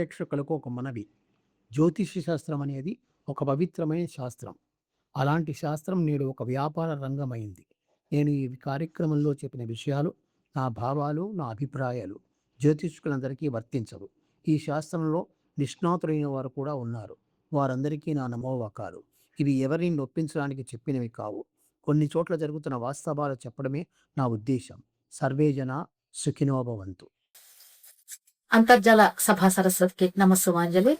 ప్రేక్షకులకు ఒక మనవి. జ్యోతిష్య శాస్త్రం అనేది ఒక పవిత్రమైన శాస్త్రం. అలాంటి శాస్త్రం నేడు ఒక వ్యాపార రంగమైంది. నేను ఈ కార్యక్రమంలో చెప్పిన విషయాలు నా భావాలు, నా అభిప్రాయాలు జ్యోతిష్కులందరికీ వర్తించవు. ఈ శాస్త్రంలో నిష్ణాతులైన వారు కూడా ఉన్నారు. వారందరికీ నా నమోవాకాలు. ఇవి ఎవరిని నొప్పించడానికి చెప్పినవి కావు. కొన్ని చోట్ల జరుగుతున్న వాస్తవాలు చెప్పడమే నా ఉద్దేశం. సర్వేజన సుఖినోభవంతు. అంతర్జాల సభా సరస్వతికి నమస్సుమాంజలి.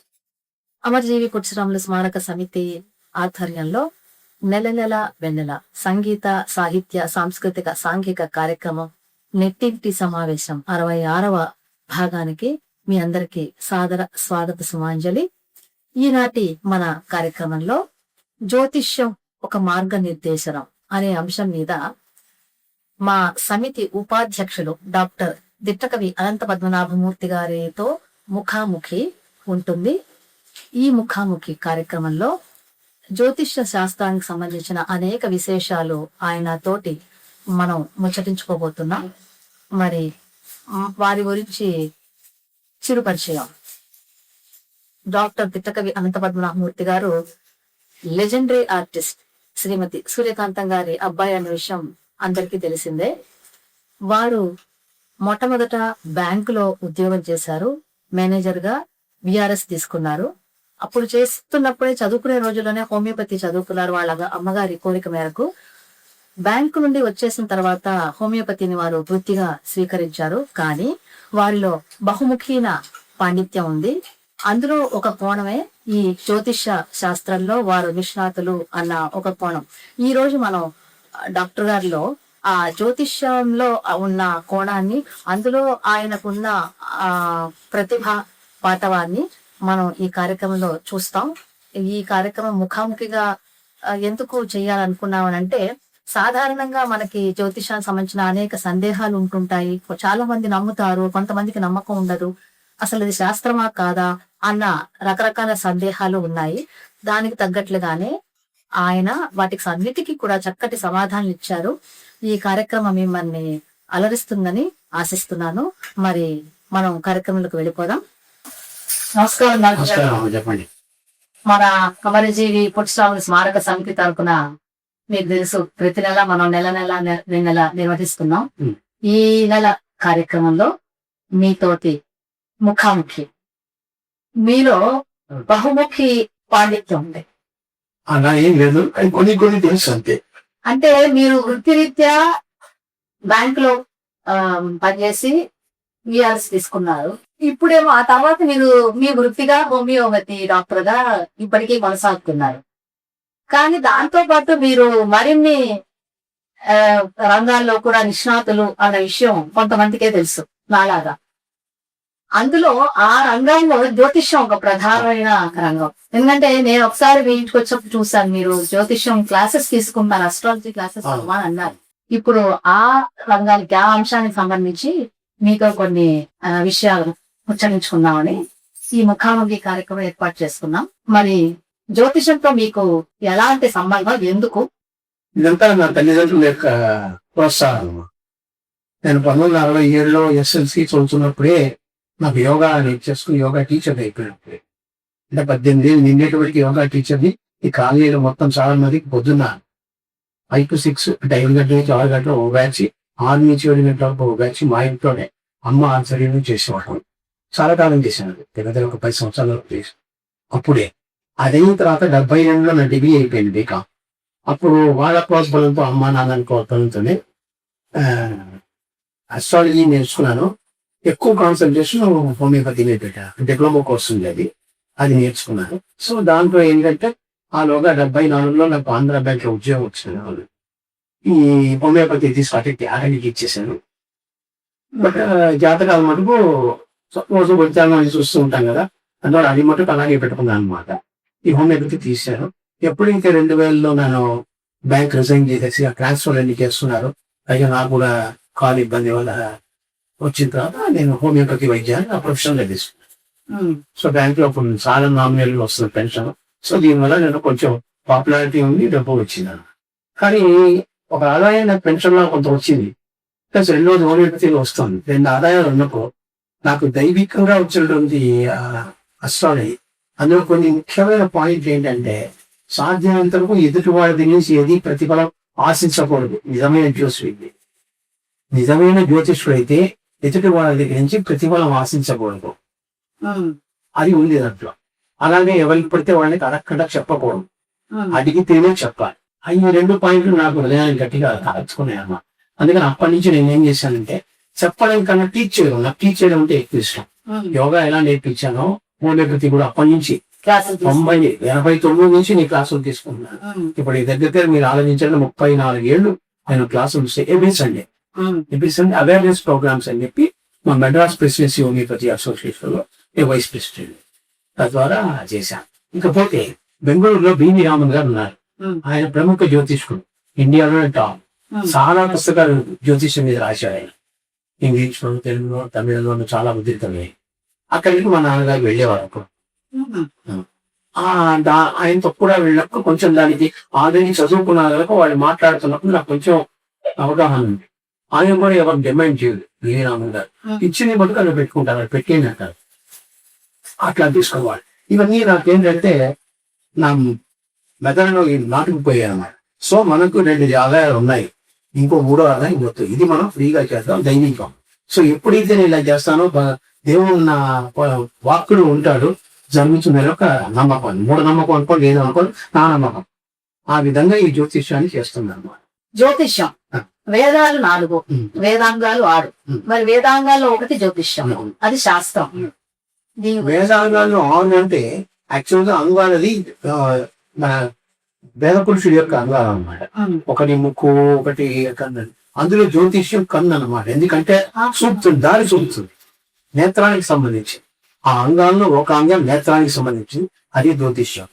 అమరజీవి కుట్టిరాములు స్మారక సమితి ఆధ్వర్యంలో నెల వెన్నెల సంగీత, సాహిత్య, సాంస్కృతిక, సాంఘిక కార్యక్రమం నెట్టింటి సమావేశం 66వ భాగానికి మీ అందరికీ సాదర స్వాగత సుమాంజలి. ఈనాటి మన కార్యక్రమంలో జ్యోతిష్యం ఒక మార్గనిర్దేశనం అనే అంశం మీద మా సమితి ఉపాధ్యక్షులు డాక్టర్ దిట్టకవి అనంత పద్మనాభమూర్తి గారితో ముఖాముఖి ఉంటుంది. ఈ ముఖాముఖి కార్యక్రమంలో జ్యోతిష్య శాస్త్రానికి సంబంధించిన అనేక విశేషాలు ఆయన తోటి మనం ముచ్చటించుకోబోతున్నాం. మరి వారి గురించి చిరు పరిచయం. డాక్టర్ దిట్టకవి అనంత పద్మనాభమూర్తి గారు లెజెండరీ ఆర్టిస్ట్ శ్రీమతి సూర్యకాంతం గారి అబ్బాయి అనే విషయం అందరికీ తెలిసిందే. వారు మొట్టమొదట బ్యాంకులో ఉద్యోగం చేశారు. మేనేజర్ గా విఆర్ఎస్ తీసుకున్నారు. అప్పుడు చేస్తున్నప్పుడే చదువుకునే రోజుల్లోనే హోమియోపతి చదువుకున్నారు. వాళ్ళ అమ్మగారి కోరిక మేరకు బ్యాంకు నుండి వచ్చేసిన తర్వాత హోమియోపతిని వారు వృత్తిగా స్వీకరించారు. కానీ వారిలో బహుముఖీన పాండిత్యం ఉంది. అందులో ఒక కోణమే ఈ జ్యోతిష శాస్త్రంలో వారు నిష్ణాతులు అన్న ఒక కోణం. ఈ రోజు మనం డాక్టర్ గారిలో ఆ జ్యోతిష్యంలో ఉన్న కోణాన్ని, అందులో ఆయనకున్న ప్రతిభ పాటవాన్ని మనం ఈ కార్యక్రమంలో చూస్తాం. ఈ కార్యక్రమం ముఖాముఖిగా ఎందుకు చేయాలనుకున్నామనంటే, సాధారణంగా మనకి జ్యోతిషానికి సంబంధించిన అనేక సందేహాలు ఉంటుంటాయి. చాలా మంది నమ్ముతారు, కొంతమందికి నమ్మకం ఉండదు. అసలు ఇది శాస్త్రమా కాదా అన్న రకరకాల సందేహాలు ఉన్నాయి. దానికి తగ్గట్లుగానే ఆయన వాటికి అన్నిటికీ కూడా చక్కటి సమాధానాలు ఇచ్చారు. ఈ కార్యక్రమం మిమ్మల్ని అలరిస్తుందని ఆశిస్తున్నాను. మరి మనం కార్యక్రమంలోకి వెళ్ళిపోదాం. నమస్కారం. చెప్పండి. మన అమరజీవి పుట్టిరాములు స్మారక సమితి తరపున మీకు తెలుసు, ప్రతి నెల మనం నెల నిర్వహిస్తున్నాం. ఈ నెల కార్యక్రమంలో మీతోటి ముఖాముఖి. మీలో బహుముఖి పాండిత్యం ఉంది. అలా ఏం లేదు, కొన్ని తెలుసు అంతే. అంటే మీరు వృత్తిరీత్యా బ్యాంకులో పనిచేసి విఆర్ఎస్ తీసుకున్నారు. ఇప్పుడేమో ఆ తర్వాత మీరు మీ వృత్తిగా హోమియోపతి డాక్టర్ గా ఇప్పటికీ కొనసాగుతున్నారు. కానీ దాంతో పాటు మీరు మరిన్ని రంగాల్లో కూడా నిష్ణాతులు అన్న విషయం కొంతమందికే తెలుసు, నాలాగా. అందులో ఆ రంగంలో జ్యోతిష్యం ఒక ప్రధానమైన రంగం. ఎందుకంటే నేను ఒకసారి మీ ఇంటికి వచ్చినప్పుడు చూసాను, మీరు జ్యోతిష్యం క్లాసెస్ తీసుకుంటారు, అస్ట్రాలజీ క్లాసెస్ అని అన్నారు. ఇప్పుడు ఆ రంగానికి, ఆ అంశానికి సంబంధించి మీతో కొన్ని విషయాలు ముచ్చరించుకుందామని ఈ ముఖాముఖి కార్యక్రమం ఏర్పాటు చేసుకున్నాం. మరి జ్యోతిషంతో మీకు ఎలాంటి సంబంధం, ఎందుకు? ఇదంతా నా తల్లిదండ్రుల యొక్క ప్రోత్సాహం. నేను 1967లో SLC చదువుతున్నప్పుడే నాకు యోగా నేర్చేసుకుని యోగా టీచర్ అయిపోయినప్పుడే, అంటే 18 ఏళ్ళు నిండేటప్పటికి యోగా టీచర్ని ఈ కాలేజీలో మొత్తం చాలా మందికి పొద్దున్న 5 to 6 అంటే 5 గంటల నుంచి 6 గంటలు ఒక బ్యాచ్, 6 నుంచి 7 గంటల వరకు ఒక బ్యాచ్ మా ఇంట్లోనే అమ్మ ఆధ్వర్యంలో చేసేవాళ్ళం. చాలా కాలం చేశాను, దగ్గర ఒక 10 సంవత్సరాల వరకు చేశాను. అప్పుడే అదైన తర్వాత 72లో నా డిగ్రీ అయిపోయింది బీకాం. అప్పుడు వాళ్ళ ప్రోత్సాహంతో, అమ్మ నాన్న ప్రోత్సాహంతోనే అస్ట్రాలజీ నేర్చుకున్నాను. ఎక్కువ కాన్సన్ట్రేషన్ హోమియోపతి మీద పెట్టాను. డిప్లొమా కోర్స్ ఉంది, అది నేర్చుకున్నాను. సో దాంట్లో ఏంటంటే ఆలోగా 74లో నాకు ఆంధ్ర బ్యాంక్ లో ఉద్యోగం వచ్చింది. ఈ హోమియోపతి తీసుకు ఆడకి ఇచ్చేసాను. బట్ జాతకాల మటుకు రోజు వచ్చాను చూస్తూ ఉంటాం కదా, అందులో అది మటుకు అలాగే పెట్టుకున్నాను అనమాట. ఈ హోమియోపతి తీశాను. ఎప్పుడైతే 2000లో నేను బ్యాంక్ రిజైన్ చేసేసి ఆ ట్రాన్స్ఫర్ అన్ని చేస్తున్నారు, పైగా నాకు కూడా కాలు ఇబ్బంది వల్ల వచ్చిన తర్వాత నేను హోమియోపతి వైద్యాన్ని ఆ ప్రొఫెషన్లో తీసుకున్నాను. సో బ్యాంక్ లో ఇప్పుడు చాలా నామినల్ వస్తుంది పెన్షన్. సో దీనివల్ల నేను కొంచెం పాపులారిటీ ఉంది, డబ్బు వచ్చింది. కానీ ఒక ఆదాయం నాకు పెన్షన్ లో కొంత వచ్చింది, ప్లస్ రెండోది హోమియోపతిలో వస్తుంది. 2 ఆదాయాలు ఉన్నప్పుడు నాకు దైవికంగా వచ్చినటువంటి అస్ట్రాలజీ. అందులో కొన్ని ముఖ్యమైన పాయింట్ ఏంటంటే సాధ్యమైనంత వరకు ఎదుటి వాడి దగ్గర నుంచి ఏది ప్రతిఫలం ఆశించకూడదు. నిజమైన జ్యోతిష్యుడు అయితే ఎదుటి వాళ్ళ దగ్గర నుంచి ప్రతిఫలం ఆశించకూడదు. అది ఉంది దాంట్లో. అలాగే ఎవరికి పడితే వాళ్ళకి అడగకుండా చెప్పకూడదు, అడిగితేనే చెప్పాలి. ఈ 2 పాయింట్లు నాకు హృదయాన్ని గట్టిగా కాల్చుకున్నాయి అన్నమాట. అందుకని అప్పటి నుంచి నేను ఏం చేశానంటే చెప్పడం కన్నా టీచ్ చేయడం, నాకు టీచ్ చేయడం అంటే ఎక్కువ ఇష్టం. యోగా ఎలా నేర్పించానో హోమియోపతి కూడా అప్పటి నుంచి 89 నుంచి నేను క్లాసులు తీసుకుంటున్నాను. ఇప్పుడు ఈ దగ్గర మీరు ఆలోచించండి, 34 ఏళ్ళు నేను క్లాసులు ఎవ్రీ సండే అవేర్నెస్ ప్రోగ్రామ్స్ అని చెప్పి మా మెడ్రాస్ ప్రెసిడెన్సీ హోమియోపతి అసోసియేషన్ లో వైస్ ప్రెసిడెంట్ తద్వారా చేశాను. ఇకపోతే బెంగళూరులో బివి రామన్ గారు ఉన్నారు. ఆయన ప్రముఖ జ్యోతిష్కుడు, ఇండియాలోనే టాప్. చాలా పుస్తకాలు జ్యోతిష్యం మీద రాశాడు ఆయన. ఇంగ్లీష్ లో, తెలుగులో, తమిళంలోనూ చాలా ఉద్ధృతమయ్యాయి. అక్కడికి మా నాన్నగారు వెళ్ళేవారు అప్పుడు. ఆయనతో కూడా వెళ్ళినప్పుడు కొంచెం దానికి ఆల్రెడీ చదువుకున్న కనుక వాళ్ళు మాట్లాడుతున్నప్పుడు నాకు కొంచెం అవగాహన ఉంది. ఆయన కూడా ఎవరు డిమాండ్ చేయదు. బివి రామన్ గారు ఇచ్చింది మటుకు అలా పెట్టుకుంటారు, అది పెట్టేయండి అంటారు. అట్లా తీసుకోవాలి. ఇవన్నీ నాకేంటంటే నా మెదడులో నాటుకుపోయాయి అన్నమాట. సో మనకు 2 ఆదాయాలు ఉన్నాయి, ఇంకో 3వ ఆదాయం పోతుంది. ఇది మనం ఫ్రీగా చేద్దాం, దైనికం. సో ఎప్పుడైతే నేను ఇలా చేస్తానో దేవుడు నా వాక్కుడు ఉంటాడు, జరుగుతుందని ఒక నమ్మకం. మూఢనమ్మకం అనుకోండి, ఏదో అనుకోండి, నా నమ్మకం. ఆ విధంగా ఈ జ్యోతిష్యాన్ని చేస్తున్నాను అన్నమాట. జ్యోతిష్యం వేదాలు 4, వేదాంగాలు 6. మరి వేదాంగాల్లో ఒకటి జ్యోతిష్యం, అది శాస్త్రం. వేదాంగాల్లో 6 అంటే యాక్చువల్ గా అంగాలది మన వేద పురుషుడి యొక్క అంగాలు అన్నమాట. ఒకటి ముక్కు, ఒకటి కన్ను. అందులో జ్యోతిష్యం కన్ను అన్నమాట. ఎందుకంటే చూపుతుంది, దారి చూపుతుంది, నేత్రానికి సంబంధించి. ఆ అంగాల్లో ఒక అంగం నేత్రానికి సంబంధించి, అది జ్యోతిష్యం.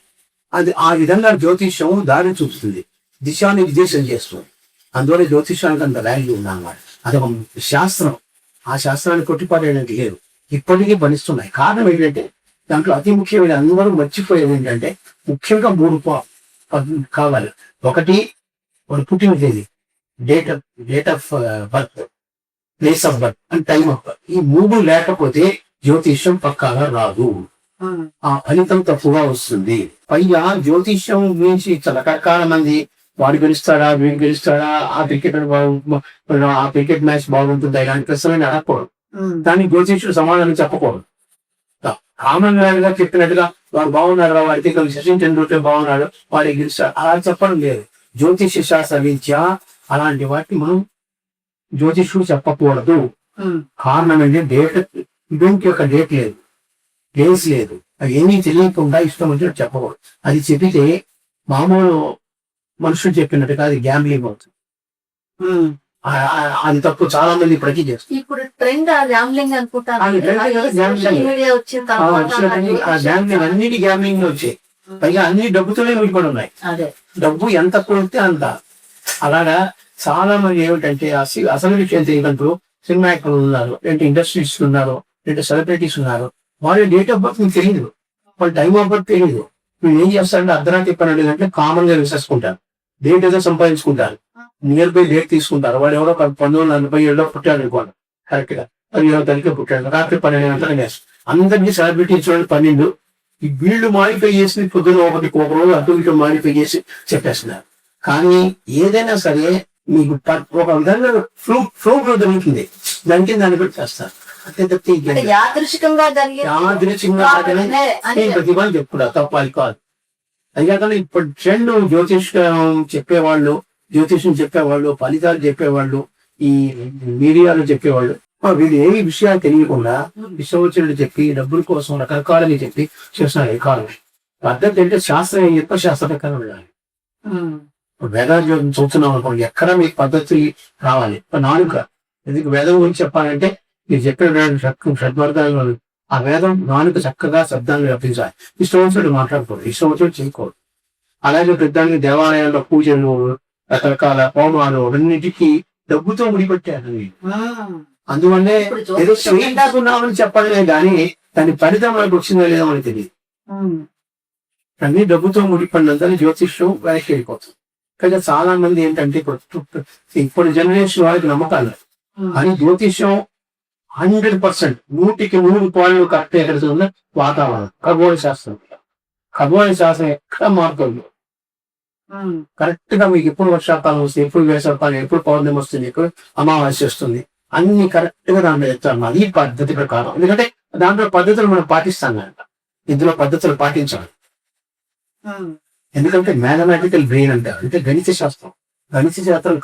అది ఆ విధంగా జ్యోతిష్యం దారి చూపుతుంది, దిశానిర్దేశం చేస్తుంది. అందువల్ల జ్యోతిష్యానికి అంత వాల్యూ ఉందన్నమాట. అదొక శాస్త్రం. ఆ శాస్త్రాన్ని కొట్టిపారేయడానికి లేదు, ఇప్పటికీ భరిస్తున్నాయి. కారణం ఏంటంటే దాంట్లో అతి ముఖ్యమైన అందరూ మర్చిపోయేది ఏంటంటే ముఖ్యంగా 3 కావాలి. ఒకటి పుట్టిన తేదీ, date of birth, place of birth and time of birth. ఈ 3 లేకపోతే జ్యోతిష్యం పక్కాగా రాదు, ఆ ఫలితం తప్పుగా వస్తుంది. పైగా జ్యోతిష్యం గురించి రకరకాల మంది వాడు గెలుస్తాడా, వీడు గెలుస్తాడా, ఆ క్రికెట్ మ్యాచ్ బాగుంటుందా, ఇలాంటి ప్రశ్నలు అడగకూడదు. దానికి జ్యోతిష్యుడు సమాధానం చెప్పకూడదు. కామన్ గా చెప్పినట్టుగా వాడు బాగున్నాడు, వాడికి సచిన్ టెండూల్కర్ బాగున్నాడు, వాడికి గెలుస్తాడు, అలా చెప్పడం లేదు. జ్యోతిష శాస్త్ర విద్య అలాంటి వాటిని మనం జ్యోతిష్యుడు చెప్పకూడదు. కారణం ఏంటంటే ఈవెంట్ యొక్క డేట్ లేదు, ప్లేస్ లేదు, అవి ఏమీ తెలియకుండా ఇష్టం వచ్చినట్టు చెప్పకూడదు. అది చెబితే మామూలు మనుషులు చెప్పినట్టుగా అది గ్యాంబ్లింగ్ అవుతుంది. అది తప్పు. చాలా మంది ఇప్పటికీ చేస్తారు. ఇప్పుడు ట్రెండ్ గ్యాంబ్లింగ్ అనుకుంటాను. అన్నిటి గ్యాంబ్లింగ్ వచ్చాయి. పైగా అన్ని డబ్బుతోనే ముడిపడి ఉన్నాయి. డబ్బు ఎంత కొడితే అంత. అలాగా చాలా మంది ఏమిటంటే అసలు విషయం తెలియకంటూ సినిమా యాక్టర్లు ఉన్నారు, లేదంటే ఇండస్ట్రీస్ ఉన్నారు, లేదంటే సెలబ్రిటీస్ ఉన్నారు. వాళ్ళ డేట్ ఆఫ్ బర్త్ మీకు తెలియదు, వాళ్ళ టైమ్ ఆఫ్ బర్త్ తెలియదు. మీరు ఏం చేస్తారంటే అర్ధరాత్రి 12 గంటలకు కామన్ గా విసేసుకుంటారు, డేట్ ఏదో సంపాదించుకుంటారు, నియర్ బై డేట్ తీసుకుంటారు. వాడు ఎవరో 1947లో పుట్టాడు అనుకోండి, కరెక్ట్ గా 15వ తారీఖు పుట్టాడు, రాత్రి 12 గంటలకు వేస్తారు. అందరినీ సెలబ్రిటీస్ 12. ఈ వీళ్ళు మాడిఫై చేసి పొద్దున ఒక రోజు అటు ఇటు మాడిఫై చేసి చెప్పేస్తున్నారు. కానీ ఏదైనా సరే మీకు ఒక విధంగా ఫ్లో దొరుకుతుంది, దానికి దాన్ని బట్టి చేస్తారు. అంతే తప్పితే యాదృశికంగా ప్రతిభ చెప్పుడా తప్పాలి కాదు. అది కాకుండా ఇప్పుడు ట్రెండ్ జ్యోతిష్యం చెప్పేవాళ్ళు, ఫలితాలు చెప్పేవాళ్ళు, ఈ మీడియాలో చెప్పేవాళ్ళు, వీళ్ళు ఏమి విషయాలు తెలియకుండా విశ్వవచనులు చెప్పి డబ్బుల కోసం రకరకాలని చెప్పి చేస్తున్నారు. ఈ కాలం పద్ధతి అంటే శాస్త్రం ఏం చెప్ప శాస్త్ర ప్రకారం వెళ్ళాలి. వేదాలు చూస్తున్నాం అనుకోండి, ఎక్కడ మీకు పద్ధతి రావాలి. నాలుక, ఎందుకు వేదం గురించి చెప్పాలంటే మీరు చెప్పే షడ్వర్గాలు, ఆ వేదం నాలుక చక్కగా శబ్దాన్ని రప్పించాలి. ఇష్టవంతుడు మాట్లాడకూడదు, ఇష్టవంతుడు చేయకూడదు. అలాగే పెద్దానికి దేవాలయాల్లో పూజలు, రకరకాల హోమాలు అన్నిటికీ డబ్బుతో ముడిపెట్టారు. అందువల్లే ఏదో శ్రేయించుకున్నామని చెప్పడమే కానీ దాని ఫలితం మనకు వచ్చిందో లేదో మనకి తెలియదు. అన్ని డబ్బుతో ముడిపడినంతనే జ్యోతిష్యం వెనక్కి వెళ్ళిపోతుంది. కానీ చాలా మంది ఏంటంటే ఇప్పుడు జనరేషన్ వాళ్ళకి నమ్మకాలు, కానీ జ్యోతిష్యం 100%, 100% కరెక్ట్ ఎక్కడ ఉంది వాతావరణం. ఖగోళ శాస్త్రం ఎక్కడ మారుతుంది. కరెక్ట్ గా మీకు ఎప్పుడు వర్షాకాలం వస్తుంది, ఎప్పుడు వేసవకాలం, ఎప్పుడు పౌర్ణమి వస్తుంది, ఎప్పుడు అమావాస్య వస్తుంది, అన్ని కరెక్ట్ గా దాంట్లో చెప్తాను. అది పద్ధతి ప్రకారం. ఎందుకంటే దాంట్లో పద్ధతులు మనం పాటిస్తాం కనుక ఇందులో పద్ధతులు పాటించాలి. ఎందుకంటే మ్యాథమెటికల్ బ్రెయిన్ అంటారు, అంటే గణిత శాస్త్రం